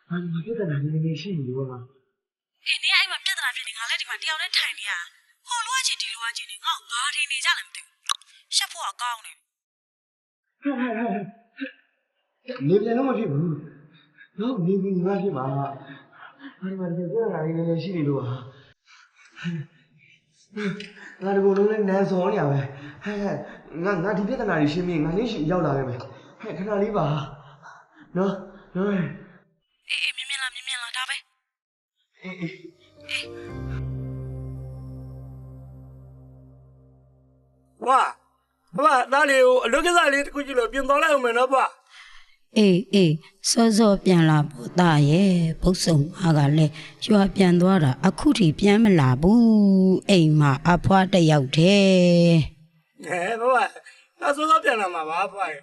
A: ဘာဖြစ်တယ်လဲနေရှိနေလို့လား
D: အေးနေအိမ်မှာပြဿနာဖြစ်နေငါလည်းဒီမှာတယောက်နဲ့ထိုင်နေရဟိုလိုအချင်းဒီလိုအချင်းနေငါ့ဘာထင်နေကြလဲမသိဘူးရှက်ဖို့ကကောင်းနေ
A: နေပြန်တော့မဖြစ်ဘူးနော်နေပြီးငါဖြစ်မှာဒီမှာတကယ်ပြဿနာနေရှိနေလို့ဟာငါတို့လုံးနဲ့နန်းစောနေရပဲငါဒီပြဿနာတွေရှင်းပြီးငါလေးရှိရောက်လာခဲ့မယ်ခဏလေးပါနော်
D: အေးမြင်လာဒါပဲ
E: ဘာသားလေးကိုအလုပ်ကိစ္စလေးတစ်ခုကြည့်လို့ပြင်သွားလိုက်အောင်မယ်နော်ဗျ
D: အေးစောစောပြန်လာဖို့တာရဲ့ဘုတ်ဆုံမကလည်းရွာပြန်သွားတာအခုထိပြန်မလာဘူးအိမ်မှာအဖွားတစ်ယောက်တည်း
E: ဘာသားစောစောပြန်လာမှာပါဖွာရဲ့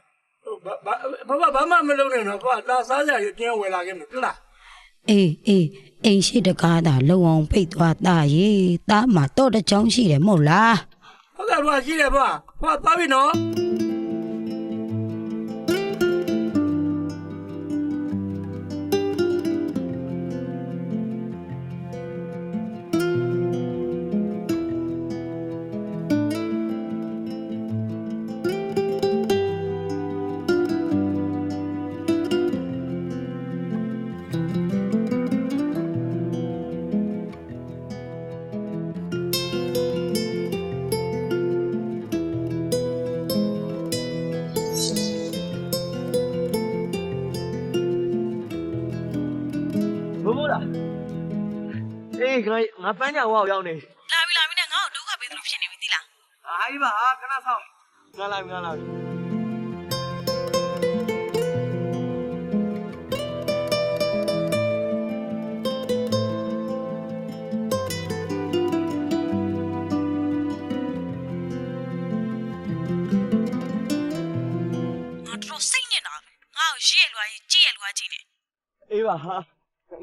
E: ဘာမှမလုပ်နဲ့နော်ဖွာသားစားကြရပြန်ဝယ်လာခဲ့မယ်ဟုတ်လား
D: အေးအိမ်ရှိတကားတာလုံအောင်ဖိတ်သွားတာရဲ့တားမှာတော့တစ်ချောင်းရှိတယ်မဟုတ်လား
E: ဟုတ်ကဲ့ဖွာရှိတယ်ဖွာသွားပြီနော်
A: ဘိုးလားအေးငါပန်းညာဝါရောက်နေ
D: လာပြီနဲ့ငါ့ကိုဒုက္ခပေးသလိုဖြစ်နေပြီသီလား
A: အားကြီးပါခဏဆောင်ငါလာပြီ
D: ငါတို့စိတ်ညစ်တာငါ့ကိုရည့်လွားကြီးကြည့်ရလွားကြီးနေ
A: အေးပါဟာ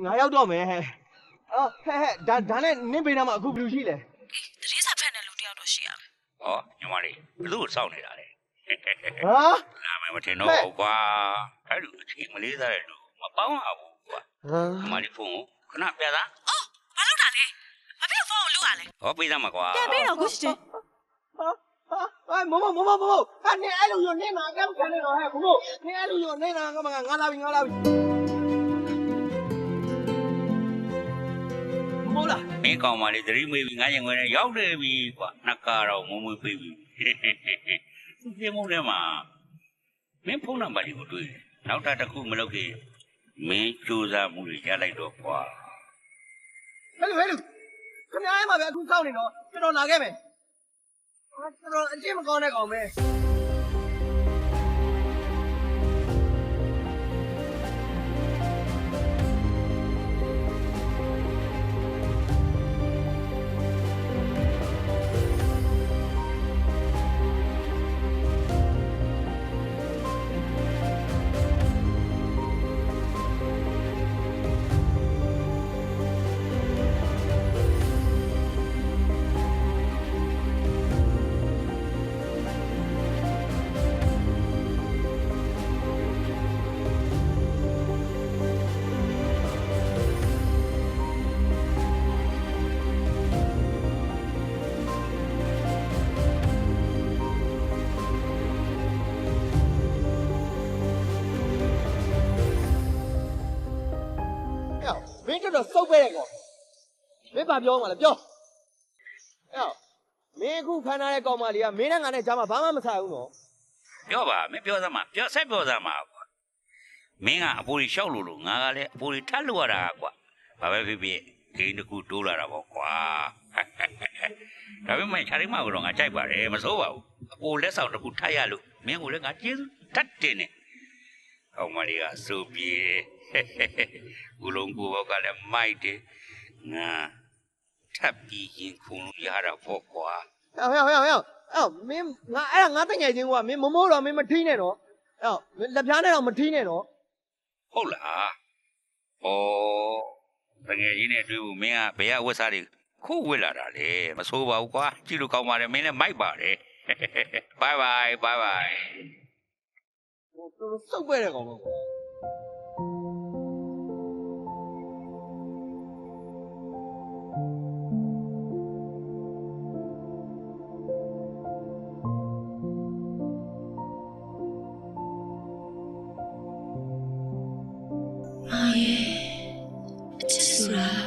A: ငါရောက်တော့မယ်ဟဲ့ဒါနဲ့နင်းပေးနာမှာအခုဘယ်လိုရှိလဲ
D: တတိစာဖက်တဲ့လူတယောက်တော့ရှိရမယ်
F: ဟောညီမလေးဘလို့စောင့်နေတာလဲ
A: ဟာ
F: လာမယ်မထင်တော့ဘူးကွာအဲ့လိုအချိန်မလေးစားတဲ့လူမပေါင်းရဘူးကွာညီမလေးဖုန်းကိုခဏပြသား
D: အော်ဘာလုပ်တာလဲဘာဖြစ်လို့ဖုန်းကိုလုပ်ရလဲ
F: ဟောပေးသားမှာကွာ
G: ပြန်ပေးတော့ကိုရှိတယ်
A: မမဟာနေအဲ့လိုရောနေမှာကမ်းခံနေတော့ဟဲ့ဘိုးနေအဲ့လိုရောနေတာကမှငါလာပြီမိုးလား
F: မင်းကောင်မလေးသတိမေးပြီးငါရင်ဝင်နဲ့ရောက်နေပြီကွာနှကားတော့မုံမွေးပေးပြီသူပြေမုံထဲမှာမင်းဖုန်းနံပါတ်ကိုတွေ့တယ်နောက်တစ်ခုမလုပ်ခင်မင်းစူးစမ်းမှုတွေရလိုက်တော့ကွာ
A: ဟဲ့လူခင်ဗျားရဲ့မှာပဲအခုစောင့်နေတော့ကျွန်တော်လာခဲ့မယ်ကျွန်တော်အကျင့်မကောင်းတဲ့ကောင်ပဲ မင်းတို့တော့စုပ်ပဲတဲ့ကောင်မင်းဘာပြောမှလဲပြောမင်းအခုဖမ်းထားတဲ့ကောင်မလေးကမင်းနဲ့ငါနဲ့ကြားမှာဘာမှမဆိုင်ဘူးနော်
F: ပြောပါမင်းပြောစမ်းမှာဆက်ပြောစမ်းမှာကွာမင်းကအပိုးကြီးရှောက်လို့ငါကလည်းအပိုးကြီးထပ်လို့ရတာကွာဘာပဲဖြစ်ဖြစ်ဂိမ်းတစ်ခုတိုးလာတာပေါ့ကွာဒါပေမဲ့ခြားရင်းမကတော့ငါကြိုက်ပါတယ်မစိုးပါဘူးအပိုးလက်ဆောင်တစ်ခုထပ်ရလို့မင်းကိုလည်းငါကျေးဇူးတတ်တယ်နဲ့ကောင်မလေးကစိုးပြေဦးလုံးကိုဘောကလည်းမိုက်တယ်ငါထပ်ပြီးရင်ခုံလို့ရတာပေါ့ကွာ
A: ဟဲ့မင်းငါအဲ့ဒါငါတငယ်ချင်းကမင်းမမိုးတော့မင်းမထီးနဲ့တော့လက်ပြားနဲ့တော့မထီးနဲ့တော့
F: ဟုတ်လားဩတကယ်ကြီးနဲ့တွေ့ဖို့မင်းကဘယ်ကဝက်စားတွေခိုးဝစ်လာတာလေမဆိုးပါဘူးကွာကြည့်လို့ကောင်းပါတယ်မင်းလည်းမိုက်ပါတယ်ဘိုင်ဘိုင်
A: စုပ်ပဲတဲ့ကောင်ပဲ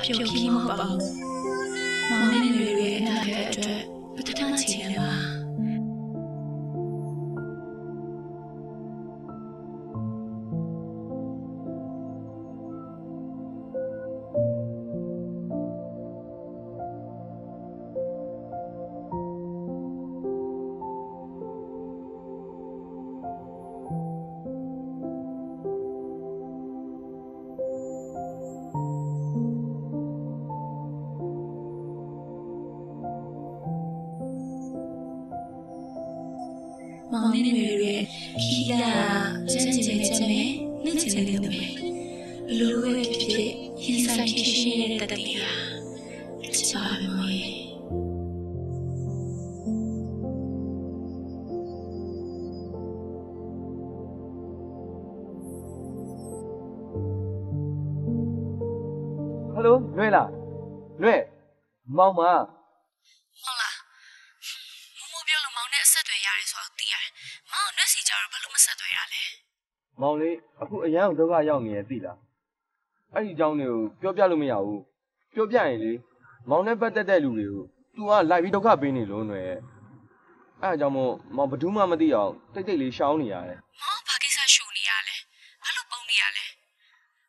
H: ပြုတ်ခီးမဟုတ်ပါဘူးမောင်လေးတွေရဲ့အနာရဲ့အတွက်ပထမချီတယ်ပါမောင်လေးတွေရဲ့ခီးကချမ်းချင်ချင်နဲ့နှင်းချင်နေတယ်ဘလူးဝဲဖြစ်ရင်ဆိုင်ရှိရှိနေတဲ့တတိယချစ်ပါမောင်ရဲ့
A: ဟယ်လိုလွဲလားလွဲမောင်မ
H: ဟုတ်လားမမိုးပြောလို့မောင်နဲ့အဆက်တွေရတယ်ဆိုတော့သိရတယ်မောင်နဲ့စီကြတော့ဘာလို့မဆက်တွေရလဲ
A: မောင်လေးအခုအရန်ဒုက္ခရောက်နေရဲ့သိလားအဲ့ဒီအကြောင်းတွေကိုပြောပြလို့မရဘူးပြောပြရင်လေမောင်နဲ့ပတ်သက်တဲ့လူတွေကို तू ကလိုက်ပြီးဒုက္ခပေးနေလို့လွဲအဲ့အကြောင်းမို့မောင်ဘယ်သူမှမသိအောင်တိတ်တိတ်လေးရှောင်းနေရတယ်
H: မောင်ဘာကိစ္စရှုံနေရလဲဘာလို့ပုံနေရလဲ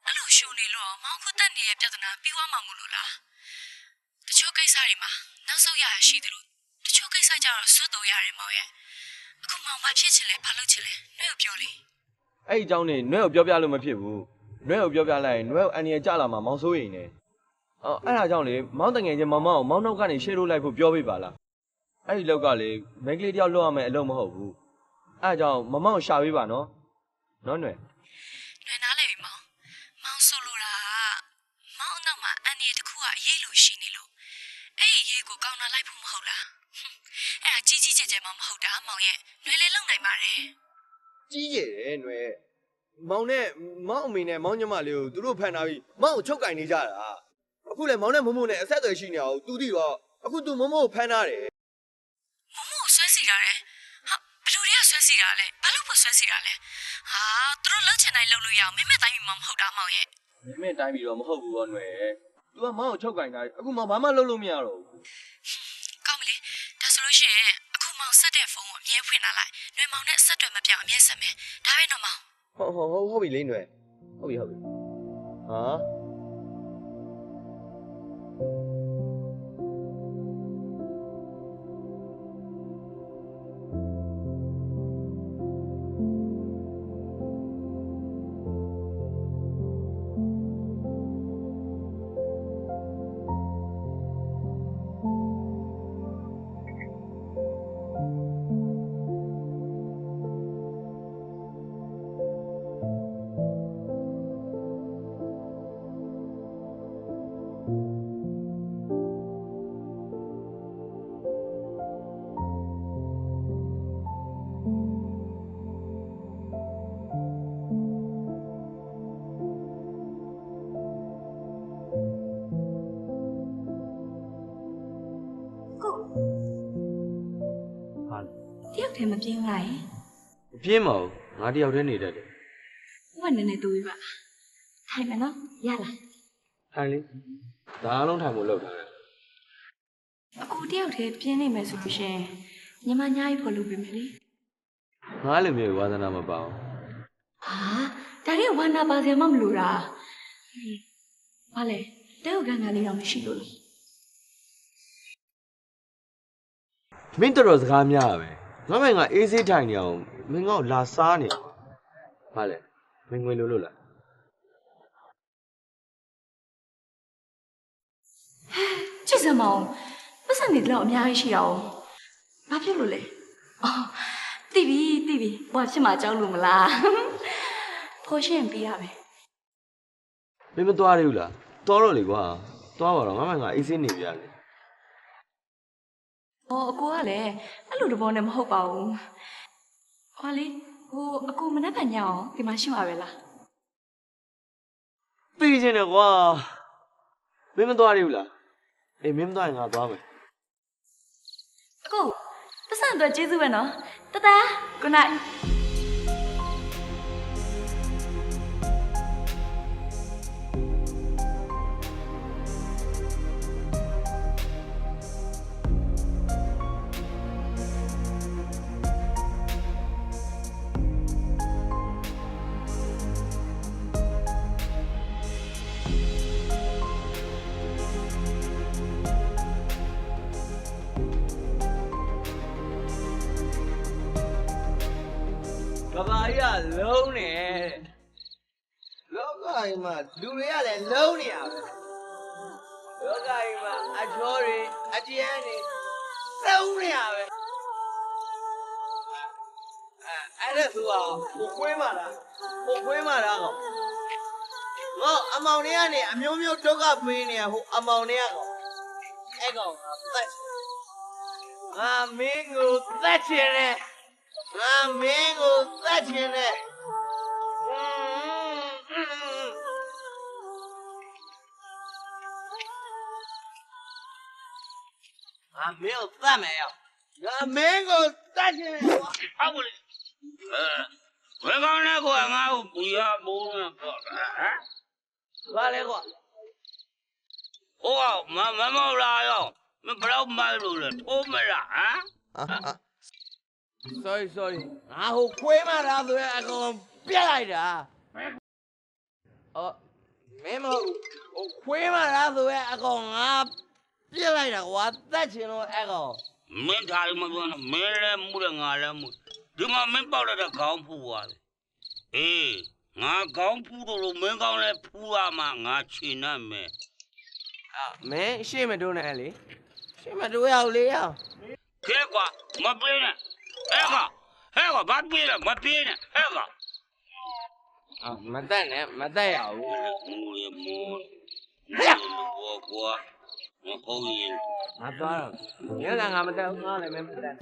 H: အဲ့လိုရှုံနေလို့မောင်ခုတက်နေတဲ့ပြဿနာပြီးသွားမှာမလို့လားတချို့ကိစ္စတွေမှာနောက်ဆုံးရရှိတယ်လို့တချို့ကိစ္စကျတော့စွတ်တော်ရတယ်မောင်ရဲ့အခုမောင်ဘာဖြစ်ချင်လဲဘာလုပ်ချင်လဲနှွေကိုပြောလေ
A: အဲ့ဒီအကြောင်းတွေနွဲကိုပြောပြလို့မဖြစ်ဘူးနွဲကိုပြောပြလိုက်ရင်နွဲကိုအန်ရကြလာမှာမောင်စိုးရိမ်နေအဲ့ဒါကြောင့်လေမောင်တငယ်ချင်းမောင်မအောင်မောင်နောက်ကနေရှေ့လို့လိုက်ဖို့ပြောပေးပါလားအဲ့ဒီလောက်ကလေမိန်းကလေးတယောက်လွတ်ရမယ်အလုပ်မဟုတ်ဘူးအဲ့ဒါကြောင့်မောင်ကိုရှာပေးပါနော်နွဲ
H: နှွေနားလေပြီမောင်ဆိုလိုတာမောင်နောက်မှာအန်ရတခုကအရေးလို့ရှိနေလို့အဲ့ဒီရေးကိုကောင်းတာလိုက်ဖို့မဟုတ်လားအဲ့ဒါကြီးကြီးကျယ်ကျယ်မှမဟုတ်တာမောင်ရဲ့နှွေလေးလုံနိုင်ပါတယ်
A: ကြီးကျယ်တယ်နွဲမောင်နဲ့မောင်အမေနဲ့မောင်ညမလေးကိုသူတို့ဖန်ထားပြီးမောင်ကိုချုပ်ကင်နေကြတာအခုလေမောင်နဲ့မမို့နဲ့အဆက်အသွယ်ရှိနေအောင်သူသိတော့အခု तू မမို့ကိုဖန်ထားတယ်
H: မမို့ဆွဲစီတာလေဟာဘလူတွေကဆွဲစီတာလဲဘာလို့ဖို့ဆွဲစီတာလဲဟာသူတို့လှုပ်ချင်တိုင်းလှုပ်လို့ရအောင်မင်းမတိုင်းမှမဟုတ်တာမောင်ရဲ့
A: မင်းမတိုင်းပြီးတော့မဟုတ်ဘူးတော့နွဲ तू ကမောင်ကိုချုပ်ကင်ထားတယ်အခုမောင်ဘာမှလုပ်လို့မရတော့ဘူး
H: ကောင်းပြီလေဒါဆိုလို့ရှိရင်အခုမောင်ဆက်တဲ့ဖုန်းကိုအမြဲဖွင့်လာလိုက်နှွေမောင်နဲ့ဆက်တွေ့မပြောင်းအမြဲဆက်မယ်ဒါပဲတော့မောင်
A: ဟုတ်ပြီလေနွဲဟုတ်ပြီဟာ
H: တယောက်တည်းမပြင်းလိုက်
A: မပြင်းပါဘူးငါတယောက်တည်းနေတတ်တယ်
H: ဟိုကနည်းနည်းတူပြီပါထိုင်မယ်နော်ရလား
A: ထိုင်လေဒါအားလုံးထိုင်ဖို့လုပ်ထားတယ်
H: အခုတယောက်တည်းပြင်းနေမယ်ဆိုလို့ရှိရင်ညီမညာကြီးဖို့လုပ်ပေးမယ်လေ
A: ငါလည်းမျိုးဝါသနာမပါဘူး
H: ဟာဒါရီဝါနာပါစရာမမလိုတာဘာလဲတဲဟုတ်ကန်ကန်လေးတော့မရှိလို့
A: မင်းတော်စကားများပဲငါမငါအေးဆေးထိုင်နေအောင်မင်းငါ့ကိုလာစားနေဘာလဲမင်းငွေလို့လား
H: ချစ်စမောင်ပတ်စံနေတော့အများကြီးရှိတော့ဘာဖြစ်လို့လဲအော်တိပြီဘာဖြစ်မှကြောက်လို့မလားဖိုးရှင်ပြရမယ်
A: မင်းမသွားရဘူးလားသွားတော့လေကွာသွားပါတော့ငါမငါအေးဆေးနေပြရတယ်
H: ။အော်အကိုကလည်းအဲ့လိုတဘောနဲ့မဟုတ်ပါဘူး။ဟောလေဟိုအကိုမနှက်ဖန်ညအောင်ဒီမှာရှိမှာပဲလား
A: ပြီးချင်းတယ်ကွာမင်းမသွားရဘူးလားအေးမင်းမသွားရင်ငါသွားမယ်
H: ။အကိုပတ်စံတော့ကျေးဇူးပဲနော်။တတ good night
A: ကဘာကြီးကလုံးနေလောကကြီးမှာလူတွေကလည်းလုံးနေရပဲလောကကြီးမှာအချောတွေအကျန်းတွေလုံးနေရပဲအဲ့ဒါဆိုတာကိုခွေးမှလားကိုခွေးမှလားကောင်ငါအမောင်တွေကနေအမျိုးမျိုးဒုက္ခပေးနေရဟိုအမောင်တွေကကောင်အဲ့ကောင်ကသက်ငါမင်းကိုသက်ချင်တယ်ငါမင်းကိုသက်ချင်တယ်ငါမင်းကိုသက်မယ်ရောငါမင်းကိုသက်ချင်တယ်ဟုတ်ဘူးလေ
F: ဘယ်ကောင်းလဲကွာငါ့ကိုပူရမိုးနေပေါ့ဟမ်
A: ဘာလဲကွာ
F: ဟိုကမမောက်လာရောမဘလောက်မိုက်လို့လဲထိုးမလားဟမ်
A: sorry ငါဟိုခွေးမလားဆိုရင်အကောင်ပြက်လိုက်တာအော်မင်းမဟိုခွေးမလားဆိုရင်အကောင်ငါပြက်လိုက်တာကွာသက်ချင်လို့အကောင်
F: မင်းထားလို့မပြောနဲ့မင်းလည်းမှုတယ်ငါလည်းမှုဒီမှာမင်းပေါက်လိုက်တဲ့ခေါင်းဖူးသွားတယ်အေးငါခေါင်းဖူးလို့မင်းကောင်းလည်းဖူးရမှာငါချင်နိုင်မယ်
A: မင်းရှေ့မတိုးနဲ့လေရှေ့မတိုးရအောင်လေရအောင်
F: ခဲကွာမပေးနဲ့ဟဲ့ကွာဘာပေးလဲမပေးနဲ့ဟဲ့ကွာ
A: မတက်နဲ့မတက်ရဘူး
F: မူရမောဘောကွာမဟုတ်ရင်
A: ငါသွားတော့ညလည်းငါမတက်ဘူးငါလည်းမတက်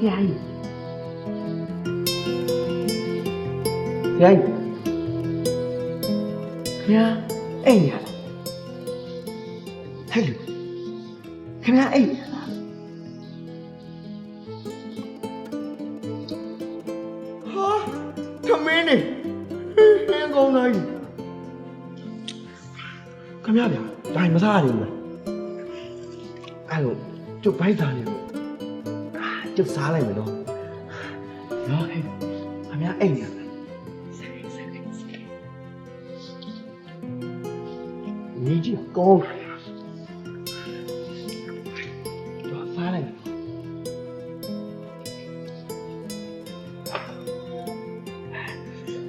C: ဆရာကြီးအိမ်ရလားဟဲ့လူခင်ဗျာအိမ်ရလားဟာခမင်းနေဟင်းကောင်းသားကြီးခင်ဗျာဗျာဒါမစားရဘူးလားအဲ့လိုကျုပ်ဘိုက်သားနေလို့ကျုပ်စားလိုက်မယ်နော်ဟဲ့ခင်ဗျာအိမ်ရလား你这高水啊！我发来了。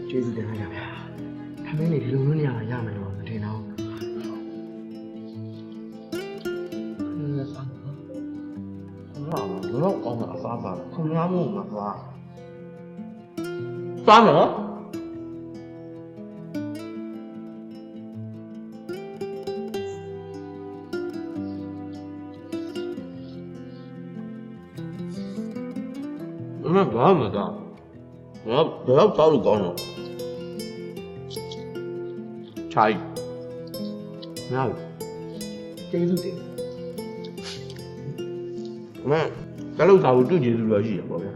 C: 这次点上讲呀，他们那里弄那样样没有，这呢？我讲哪发发，看哪木哪发，发么？ဘာမှမသားငါဘယ်တော့တောက်လို့ကောင်းတော့ချိုင်ငါကျေးဇူးတင်မင်းကလောက်သားကိုတွေ့ကျေးဇူးလို့ရှိရပါဗျာ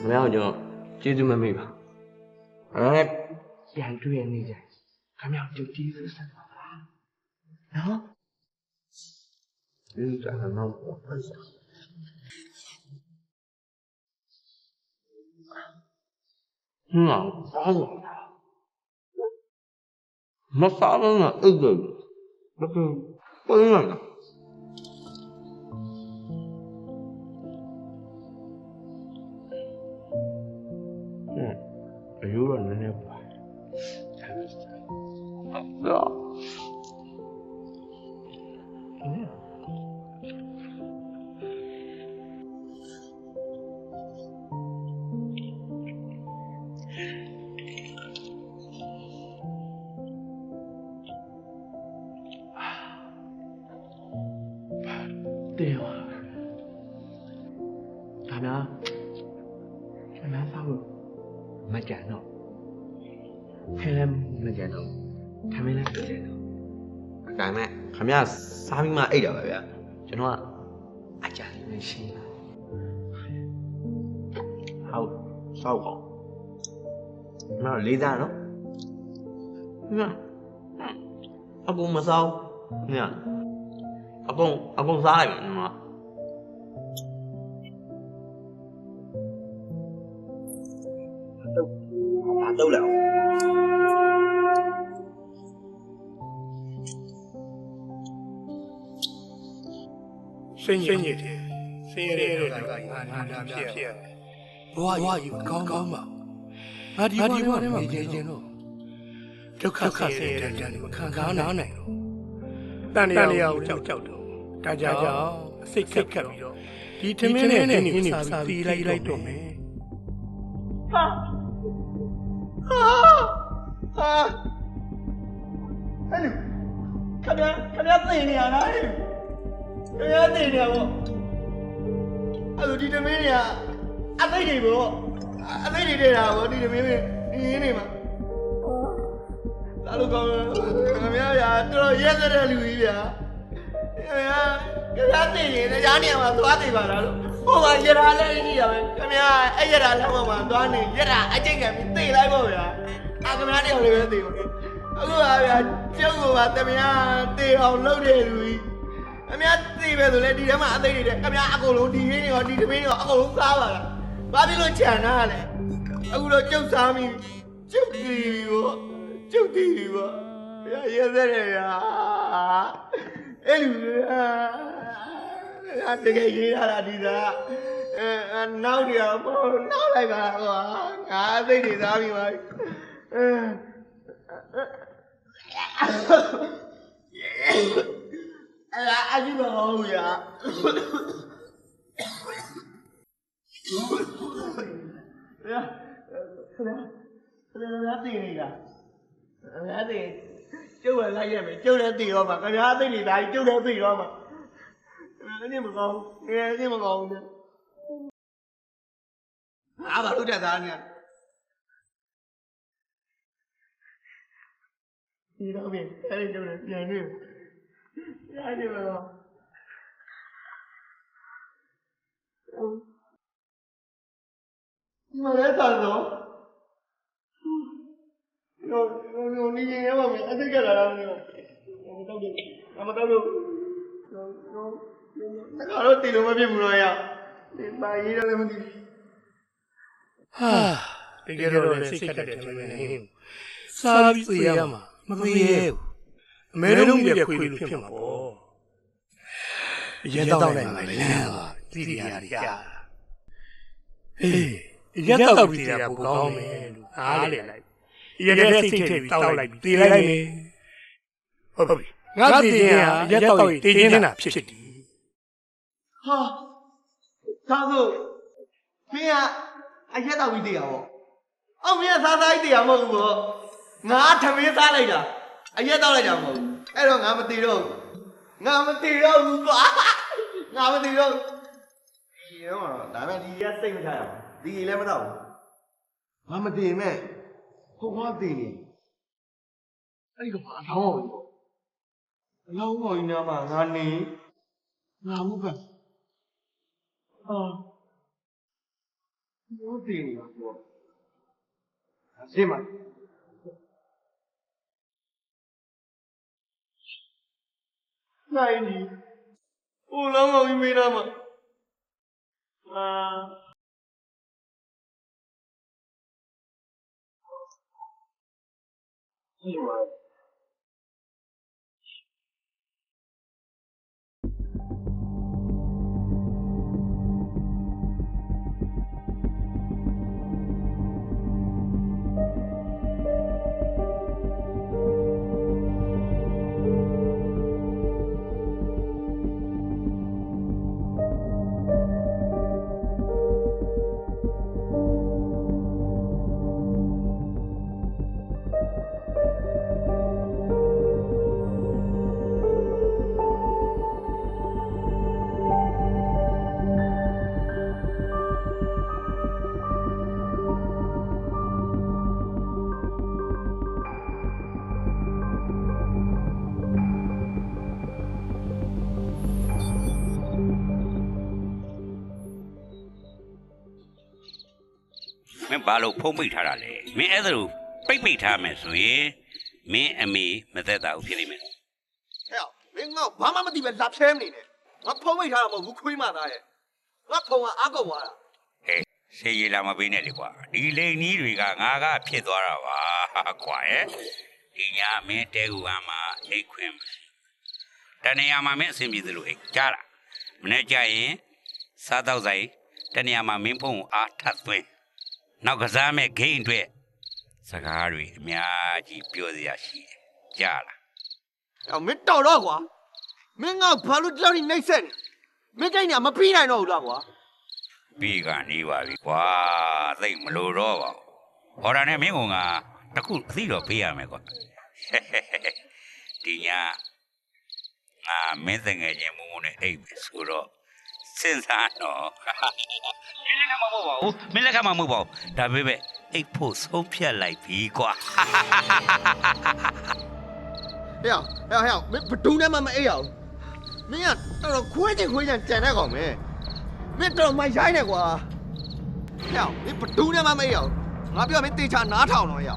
C: မင်းကကျွန်တော်ကျေးဇူးမမေ့ပါအဲ့ပြန်တွေ့ရနေကြခင်ဗျားတို့ကျေးဇူးဆက်ပါလားနော်ကျေးဇူးဆက်တော့ပတ်စံမစားဘူးငါအိတ်တယ်ဘာလို့ပုံရလဲအယူရနည်းနည်းပါ တယ်ပါဒါများကျွန်တော်စားလို့မကြံတော့ခဲလည်းမကြံတော့ခမင်းလည်းမကြံတော့ဒါမဲ့ခမရစားပြီးမှအိတ်တာပဲဗျာကျွန်တော်ကအကြံလေးရှိလားဟုတ်စောက်ကောမလေးသားနော်အပုံမစောက်ညအပုံစားလိုက်မယ်နော်တော့လာဆင်းရဲတယ်ဆင်းရဲတဲ့ကငါဖြစ်ရတယ်ဘဝကြီးကောင်းပါငါဒီဘဝထဲမှာနေခြင်းတော့ဒုက္ခဆင်းရဲတဲ့တန်ကိုခံစားနိုင်တော့တန်တရားကိုကြောက်တော့ဒါကြောင့်အစိတ်ခက်ပြီးတော့ဒီထမင်းနဲ့နင်းနေစားပြီးလိုက်တော့မယ်ဟာအဲ့လိုခဏသိနေရလားခင်ဗျာသိနေရပေါ့အဲ့လိုဒီထမင်းတွေကအသိတွေပေါ့အသိတွေတဲ့တာပေါ့ဒီထမင်းတွေဒီရင်းနေမှာလာလို့ကောင်းခင်ဗျာဗျာတော်ရက်တဲ့လူကြီးဗျာခင်ဗျာသိရင်တရားနေမှာသွားသိပါလားလို့ဟိုမှာရတာလည်းရှိရမယ်ခင်ဗျာအဲ့ရတာလမ်းမှာသွားနေရတာအကျင့်ကပြီးသိလိုက်ပေါ့ဗျာခင်ဗျာတယောက်လေးပဲသိပါအခုပါဗျာကျုပ်ကပါတမယာသိအောင်လုပ်တဲ့လူကြီးခင်ဗျာသိပဲဆိုလဲဒီထဲမှာအသိတွေတဲ့ခင်ဗျာအကုန်လုံးဒီရင်းတွေရောဒီသမင်းတွေရောအကုန်လုံးစားပါလားဘာဖြစ်လို့ခြံတာလဲအခုတော့ကျုပ်စားပြီကျုပ်တီးပြီပေါ့ကျုပ်တီးပြီပေါ့ဗျာရဲစက်တယ်ဗျာအဲ့လူတကယ်ရေးရတာဒီသားနောက်တည်းပေါ့နောက်လိုက်ပါကွာငါအသိတွေစားပြီပါအကြည့်ပါဦးရခဏတည်နေတာခဏတည်ကျုပ်ကလိုက်ရမယ်ကျုပ်လည်းတည်ရောမှာခင်ဗျားသိနေတာကျုပ်လည်းသိရောမှာအဲ့ဒီမကောင်းအဲ့ဒီမကောင်းဘူးဘာလို့တက်သားနေဒီတော့ပြင်အဲ့ဒီကျုပ်လည်းပြန်နေအဲ့ဒီမကောင်းမလဲသားတော့နိုနေနေရမှာအသိကြလာတာမျိုးမတော့ဘူးကတော့တီလို့မဖြစ်ဘူးတော့ရဒီပါရေးတယ်လည်းမသိဘူးဟာတကယ်တော့လည်းစိတ်ခက်တယ်တယ်မင်းစားပြီးသိရမှာမသိရဲဘူးအမဲလုံးကြီးခွေလို့ဖြစ်မှာပေါ့ရဲတော့နိုင်မှာလမ်းပါသိရတယ်ကြာဟေးရဲတော့ပြီးတရားပူကောင်းမယ်လို့အားလေလိုက်ရတဲ့စိတ်ထည့်ပြီးတောက်လိုက်ပြီးတည်လိုက်မယ်ဟုတ်ပြီငါတည်ခြင်းဟာရက်တော့တည်ခြင်းတာဖြစ်တယ်ဟာသာဆိုမင်းကအရက်တော့ပြီးတည်ရပေါ့အော်မင်းကစားစားကြီးတည်ရမဟုတ်ဘူးပေါ့ငါထမင်းစားလိုက်တာအရက်တော့လိုက်တာမဟုတ်ဘူးအဲ့တော့ငါမတည်တော့ဘူးကွာငါမတည်တော့ဒီတော့ဒါပဲဒီရက်စိတ်မချရဘူးဒီလည်းမတော့ဘူးငါမတည်မဲ့ဟိုဘာတည်နေအဲ့ဒီကဘာထောင်းအောင်အလောင်းပေါ်ကြီးနားမှာငါနေငါမှုပဲဘာတည်နေလဲပေါ့အစ်မနိုင်နေဟိုလောင်းပေါ်ကြီးမေးနားမှာAnyway.
F: မင်းဘာလို့ဖုံးပိတ်ထားတာလဲမင်းအဲ့ဒါလိုပိတ်ထားမယ်ဆိုရင်မင်းအမေမသက်တာဘူးဖြစ်နေမယ်
A: ဟဲ့မင်းငါ့ဘာမှမသိပဲလာဖြဲမနေနဲ့ငါဖုံးမိတ်ထားတာမဟုတ်ဘူးခွေးမသားရဲ့ငါဖုံးကအားကုန်သွားတာ
F: ဟဲ့ရှေးရလာမပေးနဲ့လေကွာဒီလိန်ကြီးတွေကငါကဖြစ်သွားတာပါကွာရဲ့ဒီညာမင်းတဲကူကမှအိတ်ခွင်းတနေရာမှာမင်းအဆင်ပြေသလိုအိတ်ကြားလားမနေ့ကျရင်စားတော့ဆိုင်တနေရာမှာမင်းဖုံးအားထပ်သွင်းနောက်ကစားမဲ့ဂိမ်းအတွက်စကားတွေအများကြီးပြောစရာရှိတယ်ကြားလား
A: ဟဲ့မင်းတော်တော့ကွာမင်းငါဘာလို့ကြောက်နေနှိမ့်ဆက်နေမင်းကိန်းကမပြီးနိုင်တော့ဘူးလားကွာ
F: ပြီးကနေပါပြီကွာသိမလို့တော့ပါဟော်ဒါနဲ့မင်းကငါတခုအသိတော့ပေးရမယ်ကွာဒီညာငါမင်းတငယ်ချင်းမုံမုံနဲ့အိတ်ပဲဆိုတော့စဉ်းစားတော့မင်းလည်းမဟုတ်ပါဘူးမင်းလည်းကမှမဟုတ်ပါဘူးဒါပေမဲ့အိတ်ဖို့ဆုံးဖြတ်လိုက်ပြီကွာ
A: ဟဲ့မင်းဘဒုံနဲ့မှမအိပ်ရအောင်မင်းကတော်တော်ခွေးချင်ကြံတဲ့ကောင်ပဲမင်းတော်မိုက်ရိုင်းနေကွာဟဲ့မင်းဘဒုံနဲ့မှမအိပ်ရအောင်ငါပြောမင်းတေချာနားထောင်တော့ဟဲ့ဟ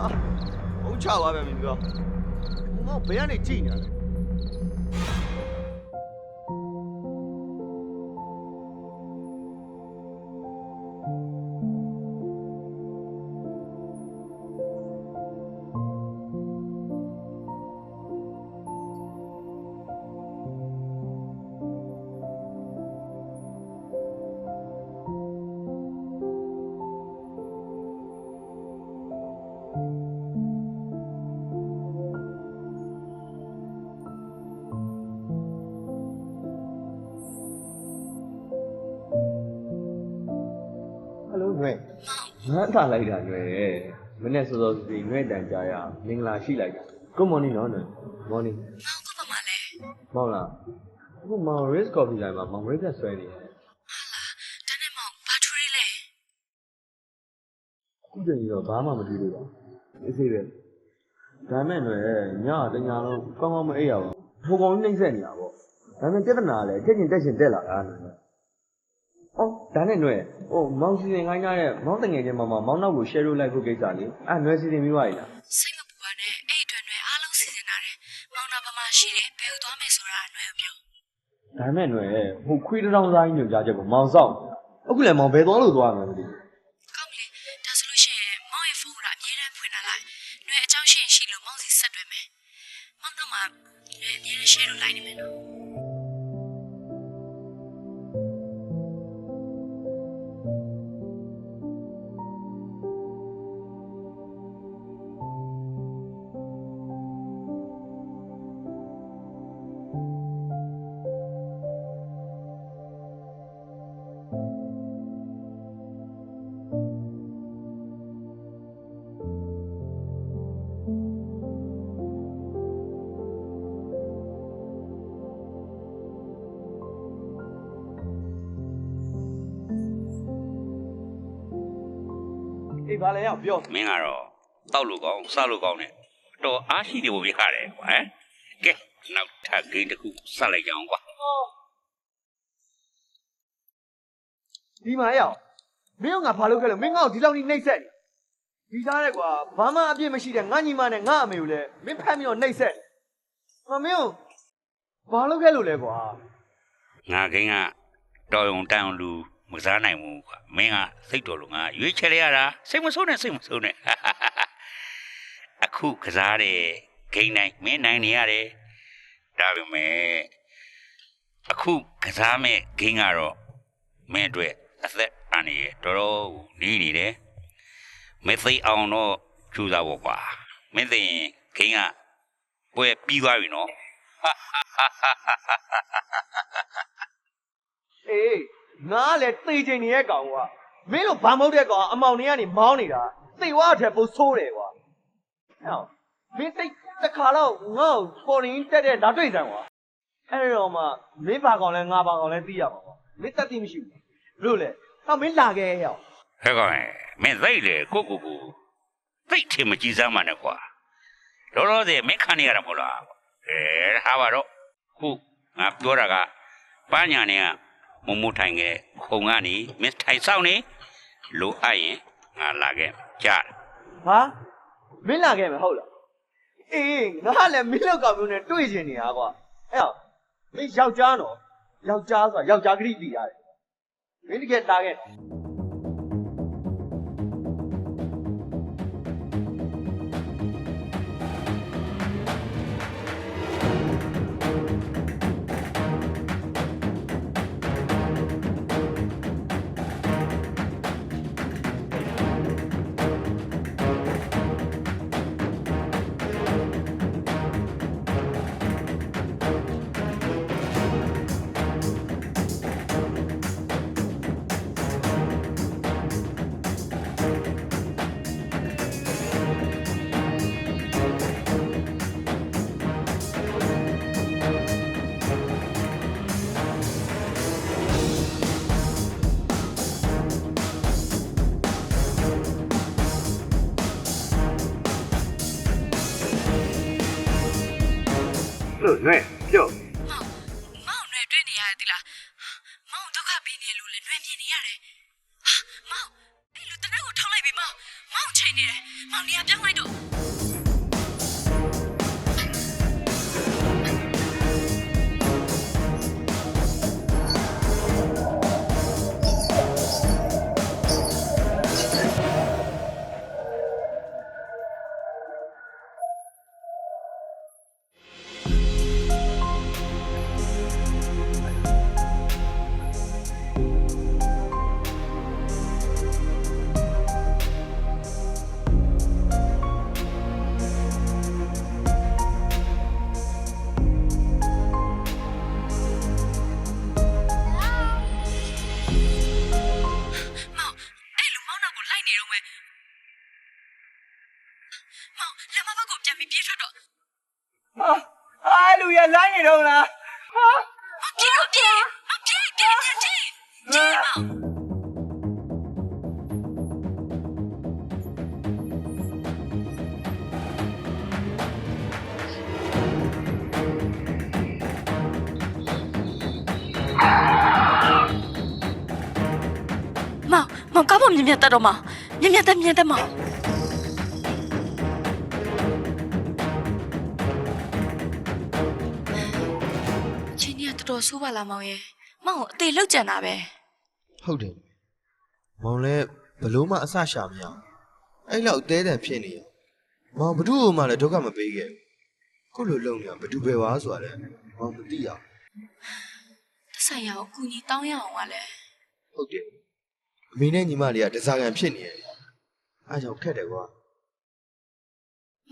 A: ာဘုံချပါပဲမင်းပြောငါဘယ်ကနေကြည့်နေလဲ
I: နွဲ့ငန်းထားလိုက်တာနွဲ့မနေ့စောစောစီနွဲ့တန်ကြရမင်္ဂလာရှိလိုက်တာ Good morning နော်နွဲ့ Morning
H: ဘာမှလဲ
I: မောင်လားအခုမောင် Race Coffee တိုင်းမှာမောင် Race ကဆွဲနေတယ်
H: ဟာလားဒါနဲ့မောင်ဘာထူရီလဲ
I: အခုချိန်ကြီးတော့ဘာမှမတွေ့လို့ပါအေးစေးပဲဒါမဲ့နွဲ့ညတညာလုံးကောင်းကောင်းမအိပ်ရဘူးဟိုကောင်ကြီးနှိမ့်ဆက်နေတာပေါ့ဒါမဲ့ပြဿနာလည်းတက်ချင်တက်လာတာနွဲ့အော်ဒါနဲ့နွဲ့ဟိုမောင်စီစဉ်ခိုင်းထားတဲ့မောင်တငယ်ချင်းမောင်နောက်ကို share လုပ်လိုက်ဖို့ကိစ္စလေအဲ့နွဲ့စီစဉ်ပြီးသွားပြီလား
H: စိတ်မပူပါနဲ့အဲ့အတွက်နွယ်အားလုံးစီစဉ်ထားတယ်မောင်နာဘာမှရှိတယ်ဘယ်ကိုသွားမယ်ဆိုတာနွယ်ကိုပြော
I: ဒါမဲ့နွယ်ဟိုခွေးတောင်စားကြီးညွှန်ကြားချက်ကိုမောင်စောင့်အခုလည်းမောင်ဘယ်သွားလို့သွားမှာမသိဘူး
H: ကောင်းပြီဒါဆိုလို့ရှိရင်မောင်ရဲ့ဖုန်းကအမြဲတမ်းဖွင့်ထားလိုက်နွယ်အကြောင်းရှိလို့မောင်စီဆက်တွေ့မယ်မောင်တော့မှနွယ်အမြဲတမ်း share လုပ်လိုက်နေမယ်နော်
A: အေးဘာလဲရောက်ပြော
F: မင်းကတော့တောက်လို့ကောင်းစားလို့ကောင်းနဲ့တော်အားရှိတယ်ဘုရားရတယ်ကွာကဲနောက်ထပ်ဂိမ်းတစ်ခုစလိုက်ကြအောင်ကွာ
A: ဒီမှာရောက်မင်းကငါဘာလုပ်ခဲ့လို့မင်းငါ့ကိုဒီလောက်ကြီးနှိမ့်ဆက်နေဒီသားတဲ့ကွာဘာမှအပြစ်မရှိတဲ့ငါညီမနဲ့ငါအမေကိုလည်းမင်းဖမ်းပြီးတော့နှိမ့်ဆက်ငါမင်းကိုဘာလုပ်ခဲ့လို့လဲကွာ
F: ငါဂိမ်းကတော်ရုံတန်လူမစားနိုင်ဘူးကွာမင်းကစိတ်တော်လို့ငါရွေးချယ်လိုက်ရတာစိတ်မဆိုးနဲ့အခုကစားတဲ့ဂိမ်းနိုင်မင်းနိုင်နေရတယ်ဒါပေမဲ့အခုကစားမဲ့ဂိမ်းကတော့မင်းအတွက်အသက်အန္တရာယ်တော်တော်နီးနေတယ်မသိအောင်တော့ကြိုးစားဖို့ကွာမင်းသိရင်ဂိမ်းကပွဲပြီးသွားပြီနော်
A: အေးငါကလည်းသေချင်နေတဲ့ကောင်ကွာမင်းတို့ဘာမဟုတ်တဲ့ကောင်အမောင်တွေကနေမောင်းနေတာသေဝါအထက်ပိုဆိုးတယ်ကွာဟဲ့မင်းတိတ်တစ်ခါတော့ငါ့ကိုပေါ်ရင်တက်တဲ့ဓာတ်တွေ့ဆံကွာအဲ့တော့မှမင်းဘာကောင်လဲငါဘာကောင်လဲသိရမှာကွာမင်းတက်သိမရှိဘူးဘလို့လဲဟောမင်းလာခဲ့ဟဲ့
F: ဟဲ့ကောင်မင်းသိလေကိုသိချင်မကြည့်စမ်းပါနဲ့ကွာလောလောဆယ်မင်းခံနေရတာမဟုတ်လားဒါပါတော့ ခုငါပြောတာကပညာနဲ့ကမမိုးထိုင်ခဲ့ခုံကနေမင်းထိုင်ဆောင်နေလိုအပ်ရင်ငါလာခဲ့ကြား
A: ဟာမင်းလာခဲ့မယ်ဟုတ်လားအေးငါလည်းမင်းလောက်ကောင်မျိုးနဲ့တွေ့ချင်နေတာကွာအဲ့တော့မင်းယောက်ျားနော်ယောက်ျားဆိုတာယောက်ျားကလေးတည်ရတယ်မင်းတကယ်လာခဲ့
H: မောင်နွယ်တွေ့နေရတယ်ဒီလားမောင်ဒုက္ခပေးနေလို့လေနွယ်မြင်နေရတယ်မောင်အဲ့လိုတနက်ကိုထောက်လိုက်ပြီမောင်ချိန်နေတယ်မောင်နေရာပြောင်းလိုက်တော့
A: အားလူရလိုင်းနေတော့လားဟာ
H: ပြေလို့ပြေမောင်ကားပေါ်မြင်တက်တော့မောင်မြင်တက်မောင်တော်ဆိုးပါလားမောင်ရဲ့မောင်အသေးလောက်ကြံတာပဲ
B: ဟုတ်တယ်မောင်လည်းဘလို့မှအဆရှာမရအောင်အဲ့လောက်အသေးတန်ဖြစ်နေရမောင်ဘ누구မှလည်းဒုက္ခမပေးခဲ့ဘူးခုလိုလုံနေဘ누구ပဲဝါဆိုတာလည်းမောင်မသိရအောင်
H: တဆိုင်ရအောင်အကူကြီးတောင်းရအောင်ကလည်း
B: ဟုတ်တယ်အမေနဲ့ညီမလေးကတစားကန်ဖြစ်နေတယ်အားကြောင့်ခက်တယ်ကွာ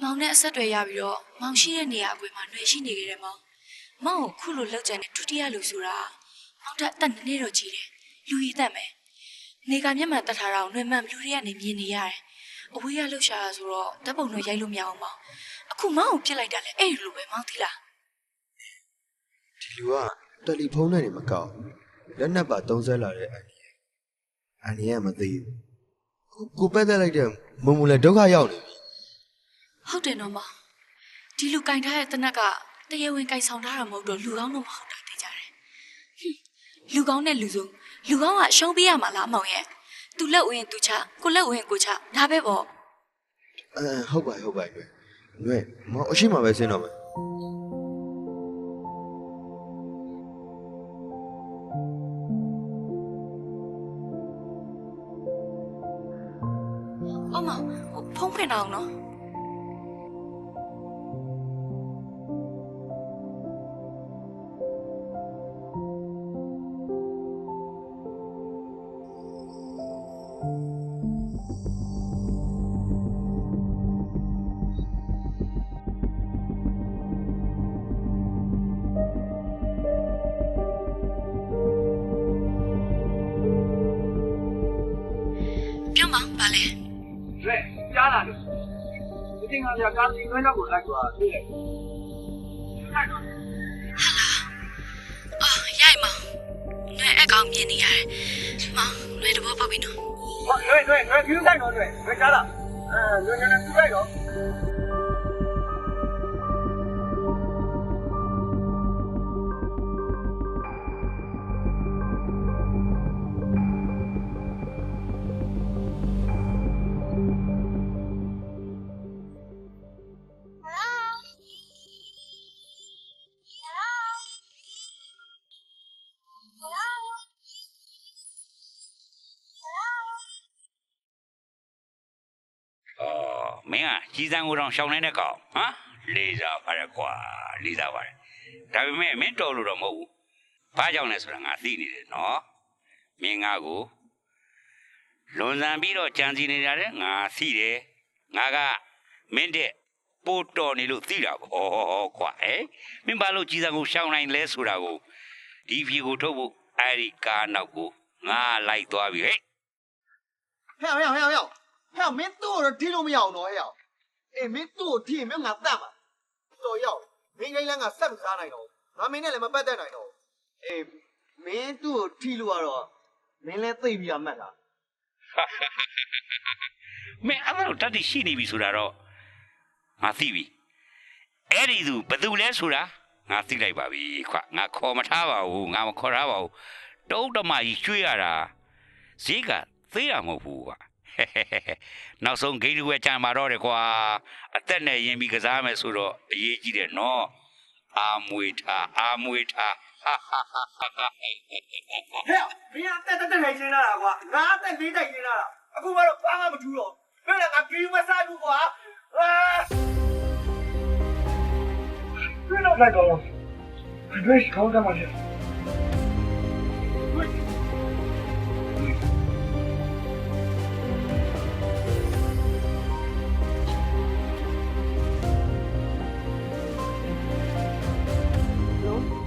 H: မောင်နဲ့အဆက်တွေရပြီးတော့မောင်ရှိတဲ့နေရာအကွယ်မှာနှွေရှိနေကြတယ်မောင်ကိုခုလိုလောက်ကြတဲ့ဒုတိယလူဆိုတာမောင်တက်နည်းနည်းတော့ကြီးတယ်လူကြီးတက်မယ်နေကမျက်မှန်တက်ထားတာကိုနှွေမှန်လူတွေကနေမြင်နေရတယ်အဝေးကလှုပ်ရှားတာဆိုတော့ဓာတ်ပုံတွေရိုက်လို့မရအောင်မောင်အခုမောင်ကိုပြစ်လိုက်တာလေအဲ့ဒီလိုပဲမောင်သိလား
B: ဒီလူကတယ်လီဖုန်းနဲ့နေမကောက်လက်နက်ပါသုံးဆဲလာတဲ့အန်ဒီကမသိဘူးကိုပက်သက်လိုက်တဲ့မုံမူလည်းဒုက္ခရောက်နေပြီ
H: ဟုတ်တယ်နော်မောင်ဒီလူကင်ထားတဲ့တနက်ကတရားဝင်ကင်ဆောင်ထားတာမဟုတ်တော့လူကောင်းတော့မဟုတ်တာသိကြတယ်လူကောင်းနဲ့လူစုံလူကောင်းကရှုံးပေးရမှာလားမောင်ရဲ့သူလက်ဝင်သူချကိုလက်ဝင်ကိုချဒါပဲပေါ့
B: ဟုတ်ပါနွဲမောင်အရှိမပဲဆင်းတော့မယ်
H: အော်မောင်ဖုန်းဖွင့်တော့နော် ပြောမှာပါလေ
A: တွေ့ကြားလာလို့ဒီတင်ကပြကားစီတွဲတော့ကိုလိုက်သွားတွေ့တယ်
H: အော်ရိုက်မောင်နွေအကောင်မြင်နေရတယ်မောင်နွေတဘောပေါက်ပြီနော်
A: ဟုတ်တွေ့ဖြူးဆိုင်တော့တွေ့ကြားလာနွေဖြူးဆိုင်တော့
F: မင်းကကြီးစံကိုတော့ရှောင်းနေတဲ့ကောင်ဟမ်လေးစားပါရကွာလေးစားပါတယ်ဒါပေမဲ့မင်းတော်လို့တော့မဟုတ်ဘူးဘာကြောင့်လဲဆိုတာငါသိနေတယ်နော်မင်းငါကိုလွန်ဆန်ပြီးတော့ကြံစီနေရတယ်ငါသိတယ်ငါကမင်းတဲ့ပို့တော်နေလို့သိတာပေါ့ဩကွာမင်းဘာလို့ကြီးစံကိုရှောင်းနိုင်လဲဆိုတာကိုဒီဖြေကိုထုတ်ဖို့အဲ့ဒီကားနောက်ကိုငါလိုက်သွားပြီဟဲ့
A: ဟဲ့မင်းတို့တော့ထိလို့မရအောင်နော်ဟဲ့အေးမင်းတို့ထိရင်မင်းငါတတ်မှာတော်ရောက်မင်းကိန်းလန်းကဆက်မစားနိုင်တော့ငါမင်းနဲ့လည်းမပတ်သက်နိုင်တော့အေးမင်းတို့ထိလို့ကတော့မင်းလည်းသိပြီးရမှတ်တာ
F: မင်းအဲ့လိုတတ်တရှိနေပြီဆိုတာတော့ငါသိပြီအဲ့ဒီသူဘယ်သူလဲဆိုတာငါသိလိုက်ပါပြီခွငါခေါ်မထားပါဘူးငါမခေါ်ထားပါဘူးတုံးတမကြီးကျွေးရတာဈေးကသေးတာမဟုတ်ဘူးကွာနောက်ဆုံးဂိမ်းတွေချမ်းပါတော့တယ်ကွာအသက်နဲ့ရင်ပြီးကစားမယ်ဆိုတော့အရေးကြီးတယ်နော်အာမွေထားဟဲ့မင်းအသက်တက်ထိုင်ရှင်းလာတာကွာငါအသက်လေးတိုင်ရှင်းလာတာအခုမှတော့ဘာမှမထူးတော့မင်းလည်းငါဂိမ်းမစားဘူးကွာဘယ်တော့လိုက်တော့ဘယ်ခေါင်းကမှလဲ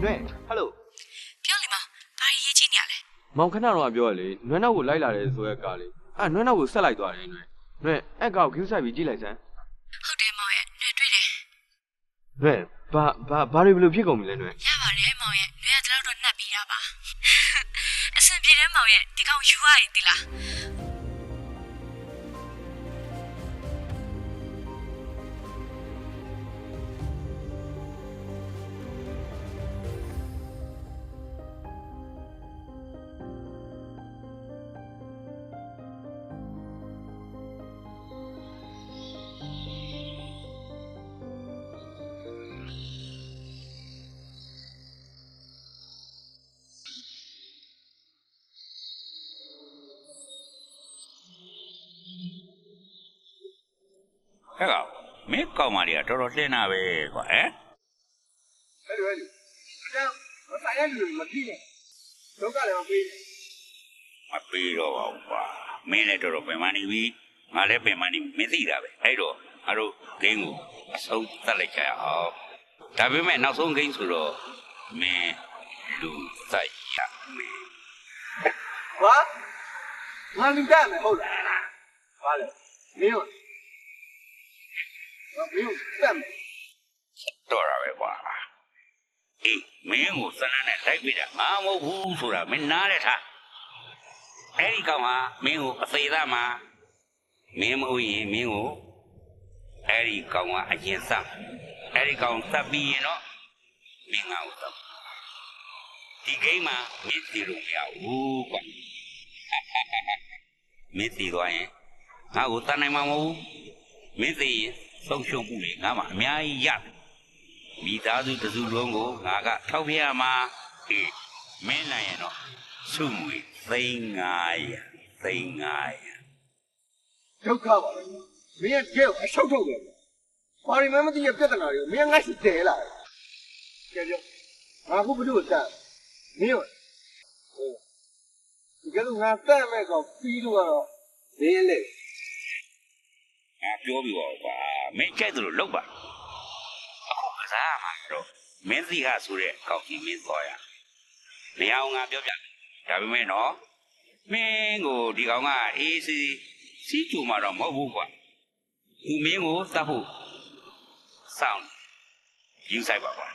B: နွဲဟယ်လို
H: ပြောလေမောင်ဘာရေးချင်းနေရလဲ
I: မောင်ခဏတော့ပြောရလေနွဲနောက်ကိုလိုက်လာတယ်ဆိုတဲ့ကားလေးနွဲနောက်ကိုဆက်လိုက်သွားတယ်နွဲအဲ့ကောင်ကိုဂိူးဆိုင်ပြီးကြည့်လိုက်စမ်း
H: ဟုတ်တယ်မောင်ရဲ့နွေတွေ့တယ်
I: နွဲဘာတွေဘယ်လိုဖြစ်ကုန်ပြီလဲနွဲ
H: ရပါတယ်မောင်ရဲ့နွေကတလောက်တော့နှက်ပြီးတာပါအဆင်ပြေတယ်မောင်ရဲ့ဒီကောင်ယူရည်သီလား
F: ဟဲ့ကောင်မင်းကောင်မလေးကတော်တော်တင်းတာပဲကွာ
A: ဟဲ့လူကျန်မဆိုင်တဲ့လူမထိနဲ့ဒုက္ခလည်းမပေးနဲ့
F: မပေးတော့ပါဘူးကွာမင်းလည်းတော်တော်ပင်မနေပြီငါလည်းပင်မနေမသိတာပဲအဲ့တော့ငါတို့ဂိမ်းကိုအဆုံးသတ်လိုက်ကြရအောင်ဒါပေမဲ့နောက်ဆုံးဂိမ်းဆိုတော့မင်းလူသက်ရမယ်
A: ဟာငါလူတက်မယ်ဟုတ်လားဟာလေမင်းတို့တက်မယ်
F: တော်ရပဲကွာအေးမင်းကိုစနန်းနဲ့တိုက်ပြတာငါမဟုတ်ဘူးဆိုတာမင်းနားရထားအဲ့ဒီကောင်ကမင်းကိုအသေးသားမှာမင်းမဟုတ်ရင်မင်းကိုအဲ့ဒီကောင်ကအရင်စအဲ့ဒီကောင်သတ်ပြီးရင်တော့မင်းငါ့ကိုသတ်ဒီဂိမ်းမှာမင်းတီလို့မရဘူးကွာမင်းတီသွားရင်ငါ့ကိုတတ်နိုင်မှာမဟုတ်ဘူးမင်းတီရင်ဆုံးရှုံးမှုတွေငါမှအများကြီးရမိသားစုတစုလုံးကိုငါကထောက်ပြရမှာအေးမင်းနိုင်ရင်တော့စုငွေ3,500
A: ဒုက္ခပါပဲမင်းရဲ့ကဲကိုအရှုပ်ထုတ်တယ်ဘာရီမသိရပြဿနာတွေကိုမင်းငါ့ရှိတဲလာတယ်ကြည့်ပြောငါခုဘုလို့တက်မင်းဟုတ်ဒီကလူငါတက်မဲ့ကောင်ပြီးတော့မင်းလေ
F: ငါပြောပြီးပါကွာမင်းကြိုက်တယ်လို့လုပ်ပါအခုကစားမှာတော့မင်းစီဟာဆိုတဲ့ကောက်ကြီးမင်းသွားရနေအောင်ငါပြောပြဒါပေမဲ့နော်မင်းကိုဒီကောင်ကအေးစီးကျူမှာတော့မဟုတ်ဘူးကွာသူမင်းကိုသတ်ဖို့စောင့်ယူဆိုင်ပါကွာ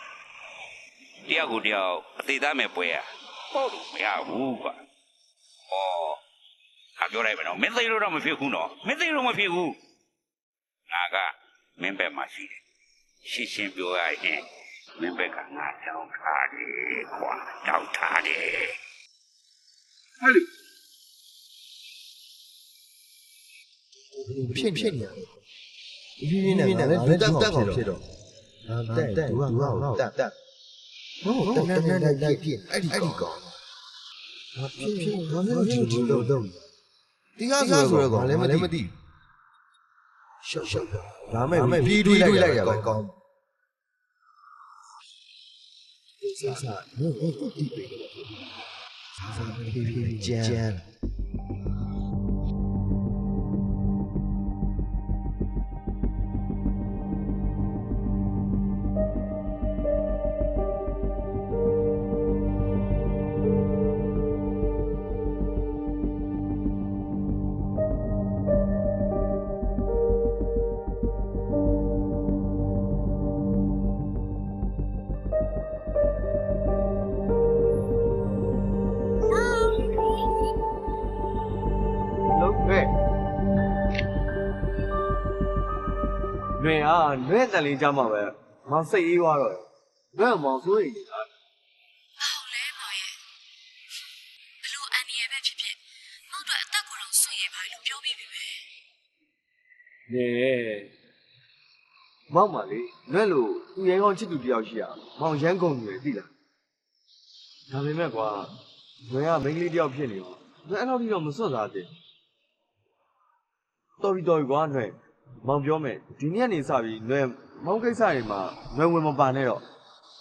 F: တယောက်ကိုတယောက်အသေးသားမဲ့ပွဲရပေါ့လို့မရဘူးကွာဟောငါပြောလိုက်မယ်နော်မင်းသိလို့တော့မဖြစ်ဘူးနော်မင်းသိလို့မဖြစ်ဘူးငါကမင်းဘက်မှာရှိတယ်ရှင်းပြောရရင်မင်းဘက်ကငါတောင်းထားတယ်ကွာတောင်းထားတယ်
A: ဟဲ့လူ
B: ဖြစ်နေတယ်ဒီနေ့နဲ့လည်းတက်ကောင်ဖြစ်တော့တက်သူကငါ့ကိုတက်ဟုတ်တက်လိုက်ပြအဲ့ဒီကောင်ငါဖြစ်ငါမျိုးချူလို့တော့ဒီကားဆိုတော့လည်းမသိ ရှုပ်ဒါမဲ့ပြီးတွေးလိုက်ရပဲကောင်းစားဟုတ်တိပေးတယ်စားပြီးကျန်
A: လုံးပဲနွေอ่ะနွေတန်လေးကြမှာပဲမောင်စိတ်အေးသွားတော့နွေမောင်ဆိုရင်
H: ဘာလို့လဲမောင်ရဲ့ဘလို့အန်ဒီရဲ့ပဲဖြစ်ဖြစ်မောင်တို့အသက်ကိုတော့ဆွေရပါလို့ပြောပြီးပြီပဲ
A: နေမောင်မလေးနွေလို့သူရဲကောင်းချစ်သူတယောက်ရှိရမောင်ရမ်းကုန်နေတယ်သိလားဒါပေမဲ့ကွာနွေကမိန်းကလေးတယောက်ဖြစ်နေပါနွေအဲ့လောက်ထိတော့မစွတ်စားသေးတော်ပြီကွာနွေမောင်ပြောမယ်ဒီနေ့ကနေစပြီးနွေမောင်ကိစ္စတွေမှာနွေဝင်မပါနဲ့တော့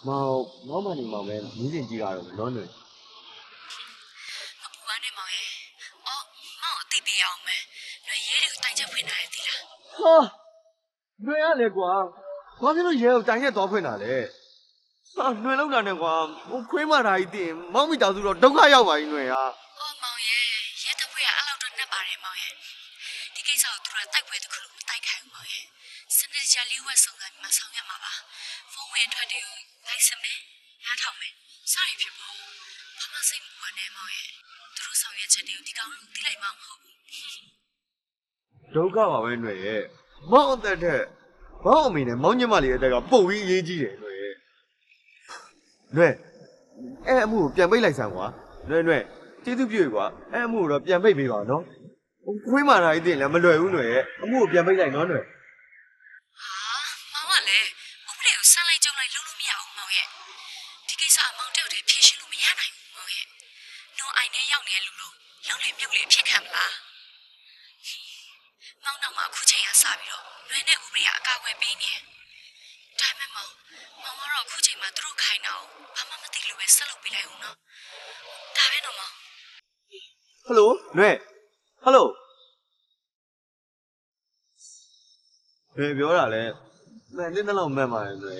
A: မောင်မနေမောင်ပဲမြင်းစင်ကြည့်ရတော့လောနွေ
H: မပူပါနဲ့မောင်ရဲ့အော်မောင်အသိပေးအောင်မယ်နွေရဲတွေကိုတိုင်ချက်ဖွင့်ထားရသေးလား
A: ဟာနွေရလေကွာဘာဖြစ်လို့ရဲကိုတိုင်ရက်သွားဖွင့်တာလဲဟာနွေလောက်တာနဲ့ကွာဟိုခွေးမတာကြီးတင်မောင်မိသားစုတော့ဒုက္ခရောက်ပါပြီနွေဟာ
H: အော်မောင်ရဲ့ရဲတပွဲကအဲ့လောက်တော့နှက်ပါတယ်မောင်ရဲ့ဒီကိစ္စကိုသူတို့တိုက်ပွဲတစ်ခုလုံးမတိုက်ခိုင်းဘူးမောင်ရဲ့စနေကြလေးဝက်ဆုံးကမှဆောင်ရမှာပါဖုန်းဝင်ထွက်တယ်လိုက်စမယ်နားထောင်မယ်စရဖြစ်ပေါ့ဘာမှစိတ်မပူနဲ့မောင်ရဲ့သူတို့ဆောင်ရွက်ချက်တွေကိုဒီကောင်လုံးသိလိုက်မှာမဟုတ်ဘူး
A: ဒုက္ခပါပဲနွေရဲ့မောင်အသက်ထက်မောင်အမေနဲ့မောင်ညမလေးအသက်ကပုတ်ပြီးအရေးကြီးတယ်နွေရဲ့နွေအဲ့အမှုကိုပြန်ပိတ်လိုက်စမ်းကွာနွေကျေးဇူးပြုကွာအဲ့အမှုကိုတော့ပြန်ပိတ်ပေးပါနော်ဟိုခွေးမတာကြီးတင်လည်းမလွယ်ဘူးနွေရဲ့အမှုကိုပြန်ပိတ်လိုက်နော်နွေ
H: မောင်ကလည်းဥပဒေကိုစမ်းလိုက်ကြုံလိုက်လုပ်လို့မရဘူးမောင်ရဲ့ဒီကိစ္စအမောင်တောက်တယ်ဖြေရှင်းလို့မရနိုင်ဘူးမောင်ရဲ့နော်အိုင်နဲ့ရောက်နေတဲ့လူလုံးလုံးလေမြုပ်လေဖြစ်ခံမလားမောင်တော့မှအခုချိန်ရစပြီးတော့လွယ်တဲ့ဥပဒေကအကာအကွယ်ပေးနေတယ်ဒါပေမဲ့မောင်ကတော့အခုချိန်မှာသူတို့ခိုင်းတာကိုဘာမှမသိလို့ပဲဆက်လုပ်ပေးလိုက်ဦးနော်ဒါပဲတော့မောင်
A: ဟယ်လိုနွေဟယ်လိုဘယ်ပြောတာလဲမှန်တဲ့လောက်မှန်ပါတယ်နွေ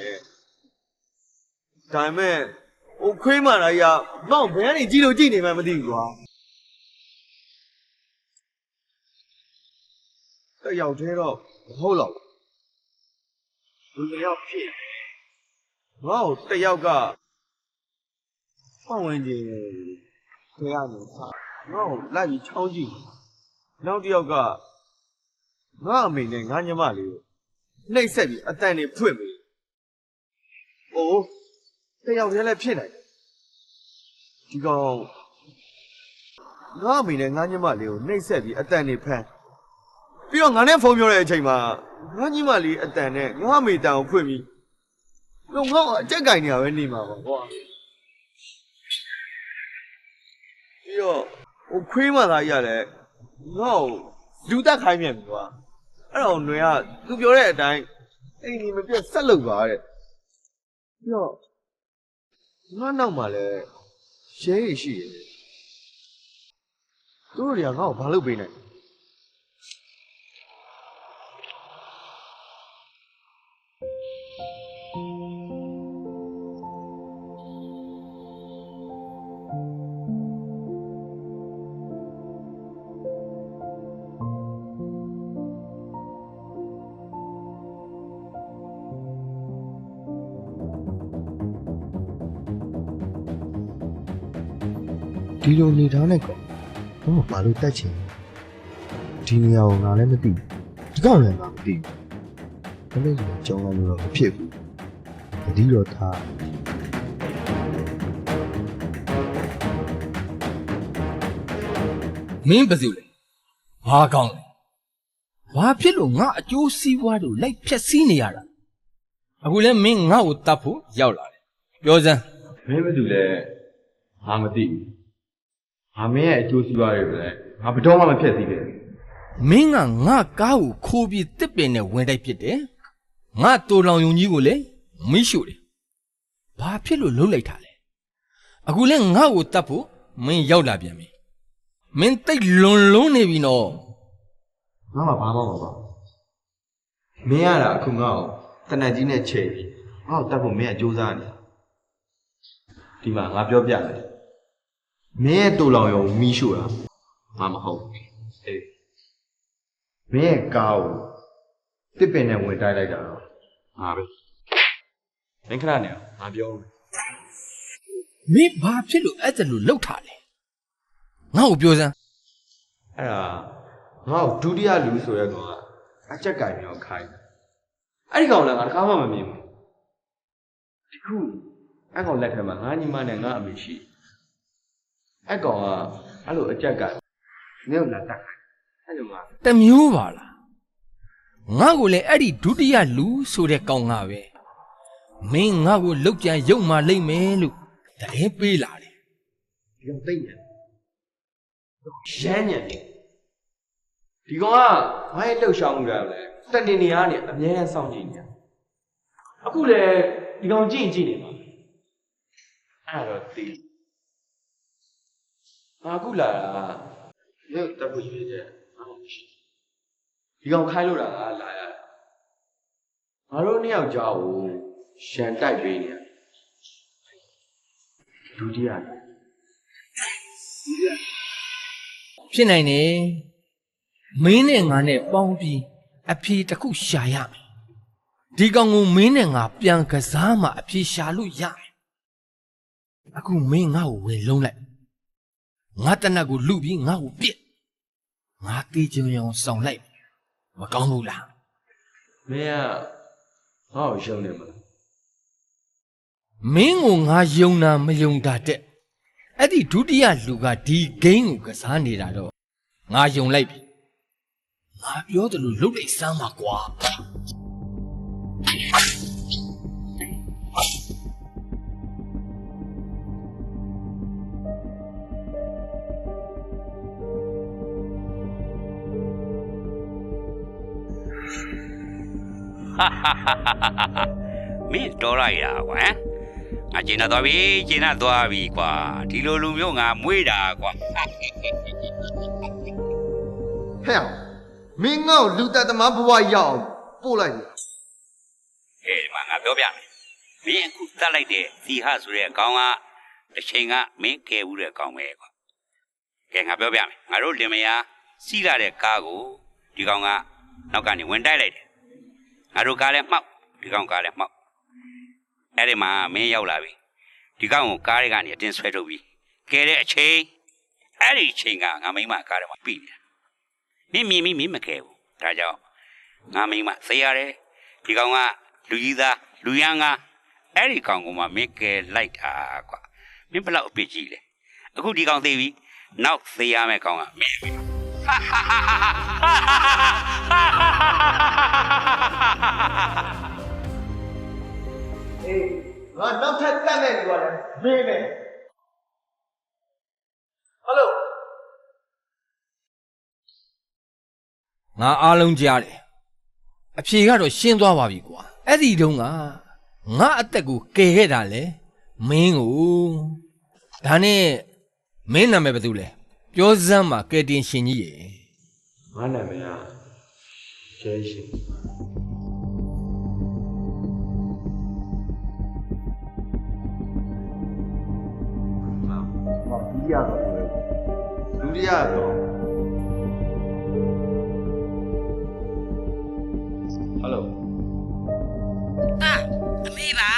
A: ဒါပေမဲ့ဟိုခွေးမတာကြီးကမောင်ဘယ်ကနေကြည့်လို့ကြည့်နေမှမသိဘူးကွာတယောက်တည်းတော့မဟုတ်တော့ဘူးလူတယောက်ဖြစ်ငါ့ကိုတယောက်ကပတ်ဝန်းကျင်ထဲကနေစငါ့ကိုလိုက်ပြီးချောင်းကြည့်နောက်တယောက်ကငါ့အမေနဲ့ငါညီမလေးကိုနှိပ်စက်ပြီးအတန်တွေဖွင့်ပြီးအိုးတယောက်တည်းလည်းဖြစ်နိုင်တယ်ဒီကောင်ငါ့အမေနဲ့ငါညီမလေးကိုနှိပ်စက်ပြီးအတန်တွေဖမ်းပြီးတော့ငါနဲ့ဖုန်းပြောတဲ့အချိန်မှာငါညီမလေးအတန်နဲ့ငါအမေတန်ကိုဖွင့်ပြီးတော့ငါ့ကိုအကြက်ကင်နေရပဲနေမှာပါကွာပြီးတော့ဟိုခွေးမသားကြီးကလည်းငါ့ကိုလူတက်ခိုင်းမြန်ပြီကွာအဲ့တော့ຫນွေကသူပြောတဲ့အတိုင်းအိမ်ကြီးမပြတ်ဆက်လုပ်ပါတဲ့ပြီးတော့ငါနောက်မှာလည်းရဲရရှိတယ်သူတို့တွေကငါ့ကိုဘာလုပ်ပေးနိုင်
B: ဒီလိုနေထားနဲ့ကောတော့ဘာလို့တက်ချင်ဒီနေရာကိုငါလည်းမသိဘူးဒီကောင်လည်းငါမသိဘူးဘယ်လိုလဲကြောင်းလိုက်လို့တော့မဖြစ်ဘူးတတိတော့ထား
J: မင်းပါစုလေဘာကောင်းလဲဘာဖြစ်လို့ငါအကျိုးစီးပွားတို့လိုက်ဖြက်စီးနေရတာအခုလဲမင်းငါ့ကိုတတ်ဖို့ရောက်လာတယ်ပြောစမ်း
I: မင်းဘာလို့လဲငါမသိဘူးငါမင်းရဲ့အကျိုးစီးပွားတွေကိုလည်းငါဘယ်တော့မှမဖြတ်စည်းခဲ့ဘူး
J: မင်းကငါကားကိုခိုးပြီးတစ်ပင်နဲ့ဝင်တိုက်ပစ်တယ်ငါတူလောင်ယုံကြီးကိုလည်းမိရှို့တယ်ဘာဖြစ်လို့လှုပ်လိုက်တာလဲအခုလဲငါ့ကိုတတ်ဖို့မင်းရောက်လာပြန်ပြီမင်းတိတ်လွန်လုံးနေပြီနော်
B: ငါမှဘာမှမပါမင်းရတာအခုငါ့ကိုတနက်ကြီးနဲ့ချေပြီးငါ့ကိုတတ်ဖို့မင်းကကြိုးစားနေဒီမှာငါပြောပြမယ်မင်းရဲ့တူလောင်ရုံမီးရှို့တာငါမဟုတ်အေးမင်းရဲ့ကားကိုတစ်ပင်နဲ့ဝင်တိုက်လိုက်တာတော့ငါပဲမင်းခဏနေငါပြောမယ်
J: မင်းဘာဖြစ်လို့အဲ့ဒါလို့လှုပ်ထားလဲငါ့ကိုပြောစမ်း
B: အဲ့ဒါငါ့ကိုဒုတိယလူဆိုရဲကောင်ကအချက်ကင်မျိုးခိုင်းအဲ့ဒီကောင်လည်းငါတခါမှမမြင်ဘူးဒီခုအဲ့ကောင်လက်ထက်မှာငါညီမနဲ့ငါအမေရှိအဲ့ကောင်ကအဲ့လိုအချက်ကင်နေလာတက်အဲ့လိုငါ
J: တမျိုးပါလားငါ့ကိုလည်းအဲ့ဒီဒုတိယလူဆိုတဲ့ကောင်ကပဲမင်းငါ့ကိုလှုပ်ကြံရုပ်မှလိမ့်မယ်လို့တည်းပေးလာတယ်
B: ဒီကောင်သိနေရမ်းညံနေဒီကောင်ကငါ့ရဲ့လှုပ်ရှားမှုတွေလည်းတက်နေနေရနေအမြဲတမ်းစောင့်ကြည့်နေအခုလည်းဒီကောင်ကြည့်နေမှာအဲ့တော့တီးငါအခုလာတာရုပ်တက်ဖို့ရွေးချက်ဒီကောင်ခိုင်းလို့တာကလာရငါတို့နှစ်ယောက်ကြားကိုရှန်တိုက်ပေးနေဒုတိယ
J: ဖြစ်နိုင်တယ်မင်းနဲ့ငါနဲ့ပေါင်းပြီးအဖြေတစ်ခုရှာရမယ်ဒီကောင်ကိုမင်းနဲ့ငါပြန်ကစားမှအဖြေရှာလို့ရမယ်အခုမင်းငါ့ကိုဝင်လုံးလိုက်ငါတနတ်ကိုလူပြီးငါ့ကိုပြစ်ငါတေးချင်အောင်ဆောင်လိုက်မကောင်းဘူးလား
B: မင်းကငါ့ကိုရှုံးနေမလား
J: မင်းကိုငါယုံတာမယုံတာတဲ့အဲ့ဒီဒုတိယလူကဒီဂိမ်းကိုကစားနေတာတော့ငါယုံလိုက်ပြီငါပြောတယ်လို့လုပ်လိုက်စမ်းပါကွာ
F: မင်းတော်လိုက်တာကွာငါကျင်းတော့ပြီကျင်းတော့ပြီကွာဒီလိုလူမျိုးငါမွေးတာကွာ
B: ဟဲ့မင်းငါ့ကိုလူတက်သမားဘဝရောက်ပို့လိုက်ပြီ
F: ဟဲ့ဒီမှာငါပြောပြမယ်မင်းအခုတတ်လိုက်တဲ့စီဟဆိုတဲ့အကောင်ကတစ်ချိန်ကမင်းကဲဘူးတဲ့အကောင်ပဲကွာကဲငါပြောပြမယ်ငါတို့လင်မယားစီးလာတဲ့ကားကိုဒီကောင်ကနောက်ကနေဝင်တိုက်လိုက်တယ်ငါတို့ကားလည်းမှောက်ဒီကောင်ကားလည်းမှောက်အဲ့ဒီမှာမင်းရောက်လာပြီဒီကောင်ကိုကားတွေကနေအတင်းဆွဲထုတ်ပြီးကဲတဲ့အချိန်အဲ့ဒီအချိန်ကငါမိမကားထဲမှာပြီနေတာမင်းမြင်မကဲဘူးဒါကြောင့်ငါမိမသိရတယ်ဒီကောင်ကလူကြီးသားလူရန်ကအဲ့ဒီကောင်ကမှမင်းကဲလိုက်တာကွာမင်းဘလောက်အပြစ်ကြီးလဲအခုဒီကောင်သိပြီနောက်သိရမယ့်ကောင်ကမင်း
A: အေးငါနောက်ထပ်တက်နေပြီကွာလေမင်းပဲဟယ်လို
J: ငါအားလုံးကြားတယ်အဖြေကတော့ရှင်းသွားပါပြီကွာအဲ့ဒီတုန်းကငါအသက်ကိုကယ်ခဲ့တာလေမင်းကိုဒါနဲ့မင်းနာမည်ဘာတူလဲပြောစမ်းမှာကယ်တင်ရှင်ကြီးရေ
B: ငါနာမည်ကကျဲရှင်ဒုတိယတော့ဟယ်လို
H: တာအမေပါ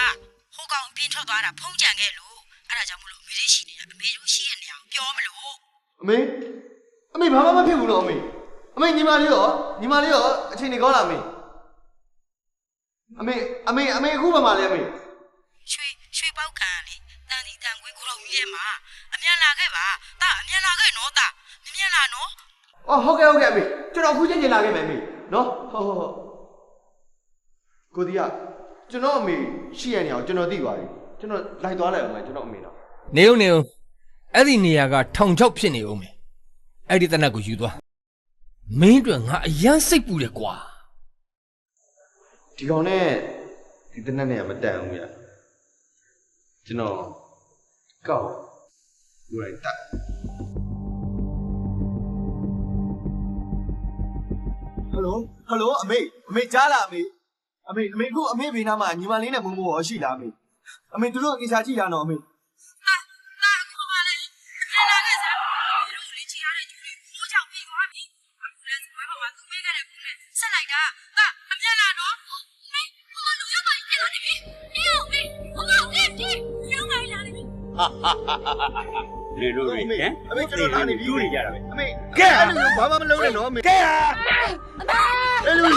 H: ဟိုကောင်အပြင်ထွက်သွားတာဖုံးကြံခဲ့လို့အဲ့ဒါကြောင့်မလို့အမေလေးရှိနေတာအမေတို့ရှိရနေအောင်ပြောမလို့
A: အမေဘာမှမဖြစ်ဘူးတော့အမေညီမလေးရောအချိန်နေကောင်းလားအမေအခုဘာမှလဲအမေ
H: ရွှေပေါက်ခံလေတန်ဒီတန်ခွေးကိုတော့ကြီးရဲ့မှာအမြန်လာခဲ့ပါတာအမြန်လာခဲ့နော်တာအမြန်လာနော်
A: အော်ဟုတ်ကဲ့အမေကျွန်တော်အခုချင်းလာခဲ့မယ်အမေနော်ဟုတ်ကိုဒီကကျွန်တော်အမေရှိရနေအောင်ကျွန်တော်သိပါပြီကျွန်တော်လိုက်သွားလိုက်အောင်မယ်ကျွန်တော်အမေတော့
J: နေဦးအဲ့ဒီနေရာကထောင်ချောက်ဖြစ်နေဦးမယ်အဲ့ဒီတနက်ကိုယူသွား မင်းအတွက်ငါအရန်စိတ်ပူတယ်ကွာ
B: ဒီကောင်နဲ့ဒီတနက်နဲ့မတန်ဘူးဗျာကျွန်တော်ကောက်ကိုယ်တိုင်တက်
A: ဟယ်လိုအမေကြားလားအမေခုအမေဘေးနားမှာညီမလေးနဲ့မုံမိုးရောရှိလားအမေသူတို့အိမ်စာကြည့်တာနော်အမေ
F: လေလို့လေဟမ်
A: အမေကျွန်တော်လာနေပြီ
F: ယူနေကြတာပဲ
A: အမေကဲအဲ့လိုဘာမှမလုပ်နဲ့နော်အမေကဲဟာအဲ့လို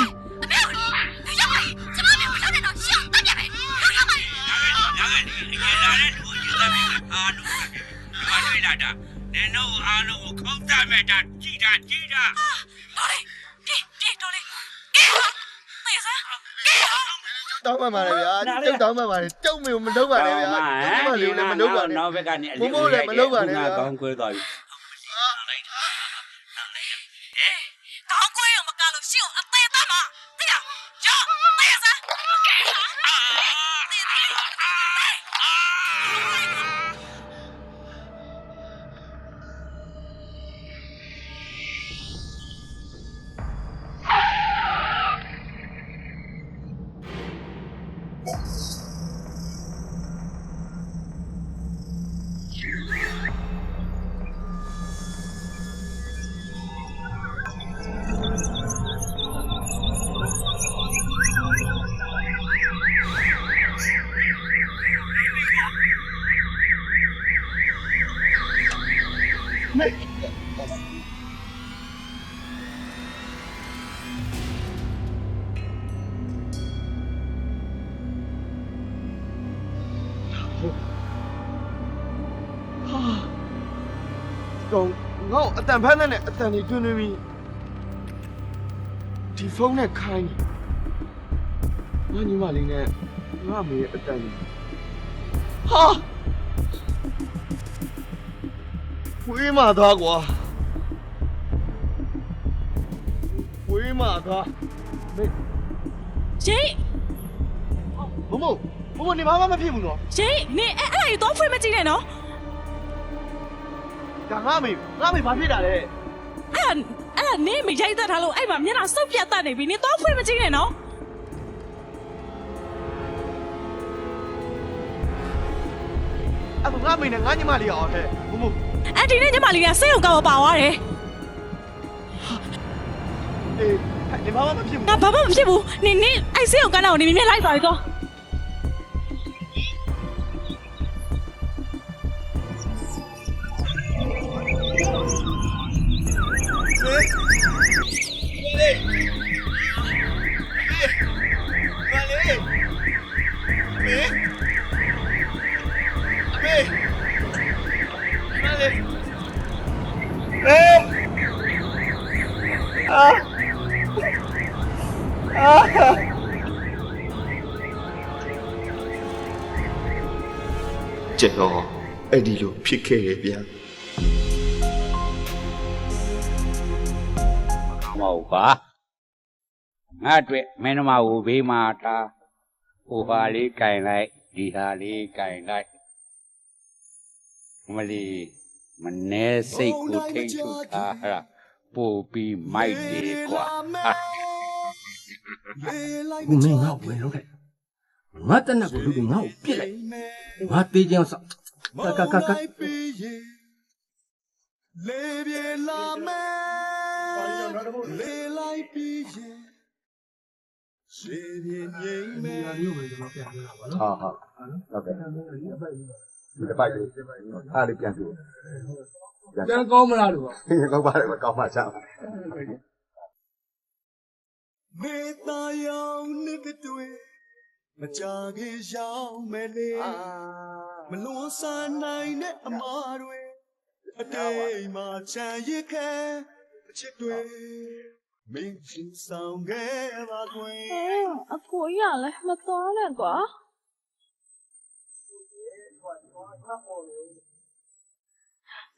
F: နင်တို့အားလုံးကိုခုံးတတ်မဲ့တာကြည်တာ
A: တောင်းမှပါလေဗျာတုတ်တောင်းမှပါလေတုတ်မေကိုမလုပ်ပါနဲ့ဗျာတုတ်မှလေးလည်းမလုပ်ပါနဲ့
F: နောက်ဘက်ကနေအ
A: မမိုးလည်းမလုပ်ပါနဲ့ဗျာ
F: ကောင်းကွဲသွားပြီ
A: ကောင်ငေါ့အတန်ဖမ်းနဲ့အတန်တွေတွင်းပြီးဒီဖုန်းနဲ့ခိုင်းငါညီမလေးနဲ့ငါမေအတန်ဟာဝေးမသားကွာဝေးမသားမေ
G: ရှင်
A: မမို့နေဘာမှမဖြစ်ဘူးနော်
G: ရှင်နင်အဲ့ဒါကြီးတော့ဖွင့်မကြည့်နဲ့နော်
A: ဒါငါမေဘာဖြစ်တာလဲ
G: အဲ့ဒါနင်မရိုက်တတ်ထားလို့အဲ့မှာမျက်နှာစုပ်ပြတ်တတ်နေပြီနင်တော့ဖွင့်မကြည့်နဲ့နော်
A: အဲ့ဒါငါမေနဲ့ငါညီမလေးရောဟဲ့မမို့
G: အဲ့ဒီနေ့ညီမလေးကစိတ်ုံကောက်ပါသွားတယ်
A: အေးနေဘာမှမဖြစ်ဘူး
G: ငါဘာမှမဖြစ်ဘူးနင်အဲ့စိတ်ုံကန်းတော့နင်မြင်လိုက်ပါလေတော့
B: ကျွန်တော်အဲ့ဒီလိုဖြစ်ခဲ့ရဲ့ဗျာ
F: မဟုတ်ပါငါအတွက်မင်းတို့မဟိုဘေးမှာထားဟိုဟာလေးကင်လိုက်ဒီဟာလေးကင်လိုက်မလီမနေစိတ်ကိုထိတ်ချုပ်ထားတာပို့ပြီးမိုက်တယ်ကွာ
J: မင်းငါ့ကိုဝင်လို့လိုက်ငါတနက်ကိုလူကငါ့ကိုပြစ်လိုက်ငါတေးချင်အောင်က
C: လေပြေလာမဲလေလိုက်ပြီးရင်ရေပြေငိမ့်မဲ
I: ဟာဟုတ်ကဲ့ဒီပိုက်လေးအားလေးပြန်ကြည့်
J: ပြန်ကောင်းမလားလို့
I: ကောင်းပါတယ်ကောင်းပါချာ
C: မေတ္တာရောင်နှစ်တွေမကြခင်ရောက်မယ်လေမလွန်ဆန်နိုင်တဲ့အမားတွေအတိတ်မှာချမ်းရခဲအချစ်တွေမင်းချင်းဆောင်ခဲ့ပါကွယ်
G: အကိုရလဲမတော်နဲ့ကွာ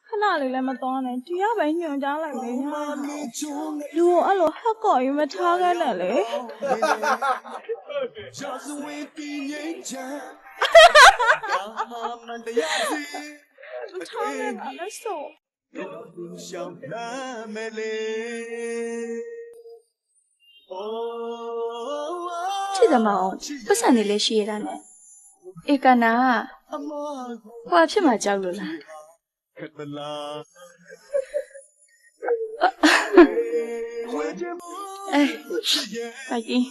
G: ခဏလေးလည်းမသွားနဲ့ဒီကပဲညွှန်ကြားလိုက်လေညာလူကိုအဲ့လိုဟက်ကော်ယူမထားခဲ့နဲ့လေ
C: Just wait the angel မတရားစီ
G: မထားနဲ့ပါလက်စော
C: ရှောင်းလာမယ်လေ
G: ချစ်သမောင်ပတ်စံနေလဲရှိရတာနဲ့ဧကနာကဟွာဖြစ်မှကြောက်လို့လား
C: ခက်သလား
G: အေးပါကြီး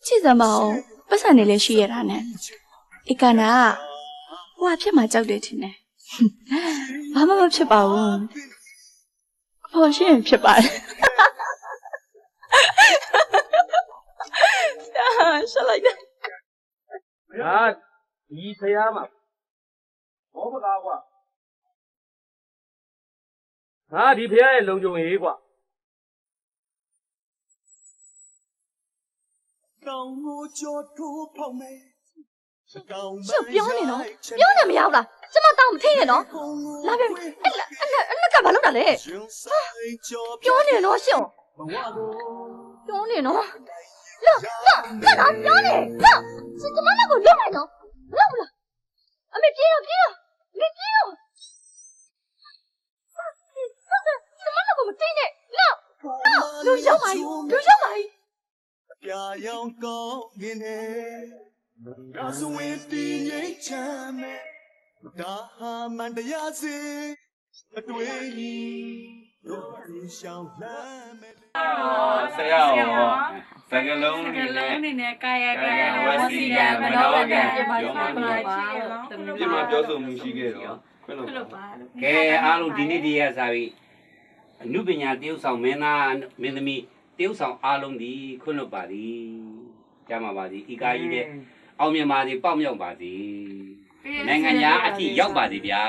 G: ချစ်သမောင်ပတ်စံနေလဲရှိရတာနဲ့ဧကနာကဟွာဖြစ်မှကြောက်တယ်ထင်တယ်ဘာမှမဖြစ်ပါဘူးအဖေရှင်ဖြစ်ပါတယ်ရှက်လိုက်တယ်
E: ဟာဒီဖျားမှာဘောမသားကွာဟာဒီဖျားရဲ့လုံခြုံရေးကွာ
C: ကောင်းမို့ကြောထိုးဖောက်မယ်ကောင်း
G: ရှက်ပြောနေနော်ပြောနေမရဘူးလားကျမတောင်းမထိနဲ့နော်လာပြန်အဲ့လက်ကဘာလုပ်တာလဲပြောနေနော်ရှင့်ပြောနေနော်လောပြောနေလောကျမလည်းကိုလွတ်လိုက်နော်လောက်ဘူးလားအမေပြေးတော့မေပြေးတော့ကျမလည်းကိုမသိနဲ့လောက်လူရောက်ပါ
C: ပြာရောင်ကောင်းငင်းနေဒါဆိုရင်ဒီငိတ်ချမ်းမယ်ဒါဟာမန်တရားစီအတွေ့အကြုံတို့ရှောင်းလမ်းမယ်
F: ဆရာရောစကလုံးနေနဲ့ကာယကံဝစီကံမနောကံပြောမှပြမပြောဆိုမှုရှိခဲ့တော့ခွင့်လို့ပါကဲအားလုံးဒီနေ့ဒီရစာပြီအနုပညာတရုပ်ဆောင်မင်းသားမင်းသမီးတရုပ်ဆောင်အားလုံးဒီခွင့်လို့ပါသည်ကြားမှာပါသည်ဤကာကြီးတဲ့အောင်မြင်ပါသည်ပေါက်မြောက်ပါသည်နိုင်ငံသားအထိရောက်ပါသည်ဗျာ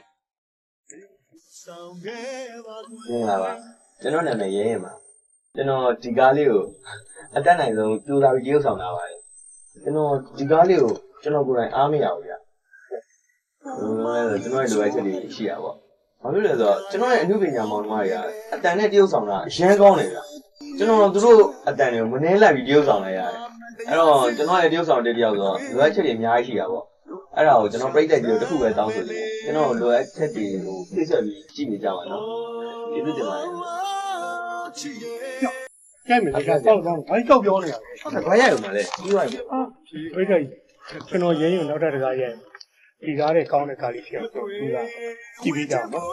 C: ဆောင်ခဲ့ပါသူ
I: မင်္ဂလာပါကျွန်တော်နာမည်ရဲရင်ပါကျွန်တော်ဒီကားလေးကိုအတက်နိုင်ဆုံးကြိုးစားပြီးရုပ်ဆောင်တာပါတယ်ကျွန်တော်ဒီကားလေးကိုကျွန်တော်ကိုယ်တိုင်အားမရဘူးဗျကျွန်တော်ရဲ့လိုအပ်ချက်တွေရှိတာပေါ့ဘာဖြစ်လဲဆိုတော့ကျွန်တော်ရဲ့အမှုပညာမောင်နှမတွေကအတန်နဲ့တရုပ်ဆောင်တာအရန်ကောင်းတယ်ဗျကျွန်တော်တို့အတန်တွေကိုမနှဲလိုက်ပြီးတရုပ်ဆောင်လိုက်ရတယ်အဲ့တော့ကျွန်တော်ရဲ့တရုပ်ဆောင်တဲ့တယောက်ဆိုတော့လိုအပ်ချက်တွေအများကြီးရှိတာပေါ့အဲ့ဒါကိုကျွန်တော်ပြိတ္တကြီးတစ်ခုပဲတောင်းဆိုတယ်ကျွန်တော်လိုအပ်ချက်တွေကိုသိဆက်ပြီးကြည့်နေကြပါနော်ဒီလိုတင်ပါတယ်
C: ကြိုက်မယ်လေကောက်ကောက်ဘာကြောက်ပြောနေရလဲ
I: ဟုတ်တယ်ဘာရရုံမလဲပြီးသွားပြီ
C: ဘိတ်ကြီးကျွန်တော်ရင်းရင်နောက်ထပ်တကားရဲဒီကားတဲ့ကောင်းတဲ့ကားလေးဖြစ်အောင်ဒီကကြည့်ပေးကြအောင်နော်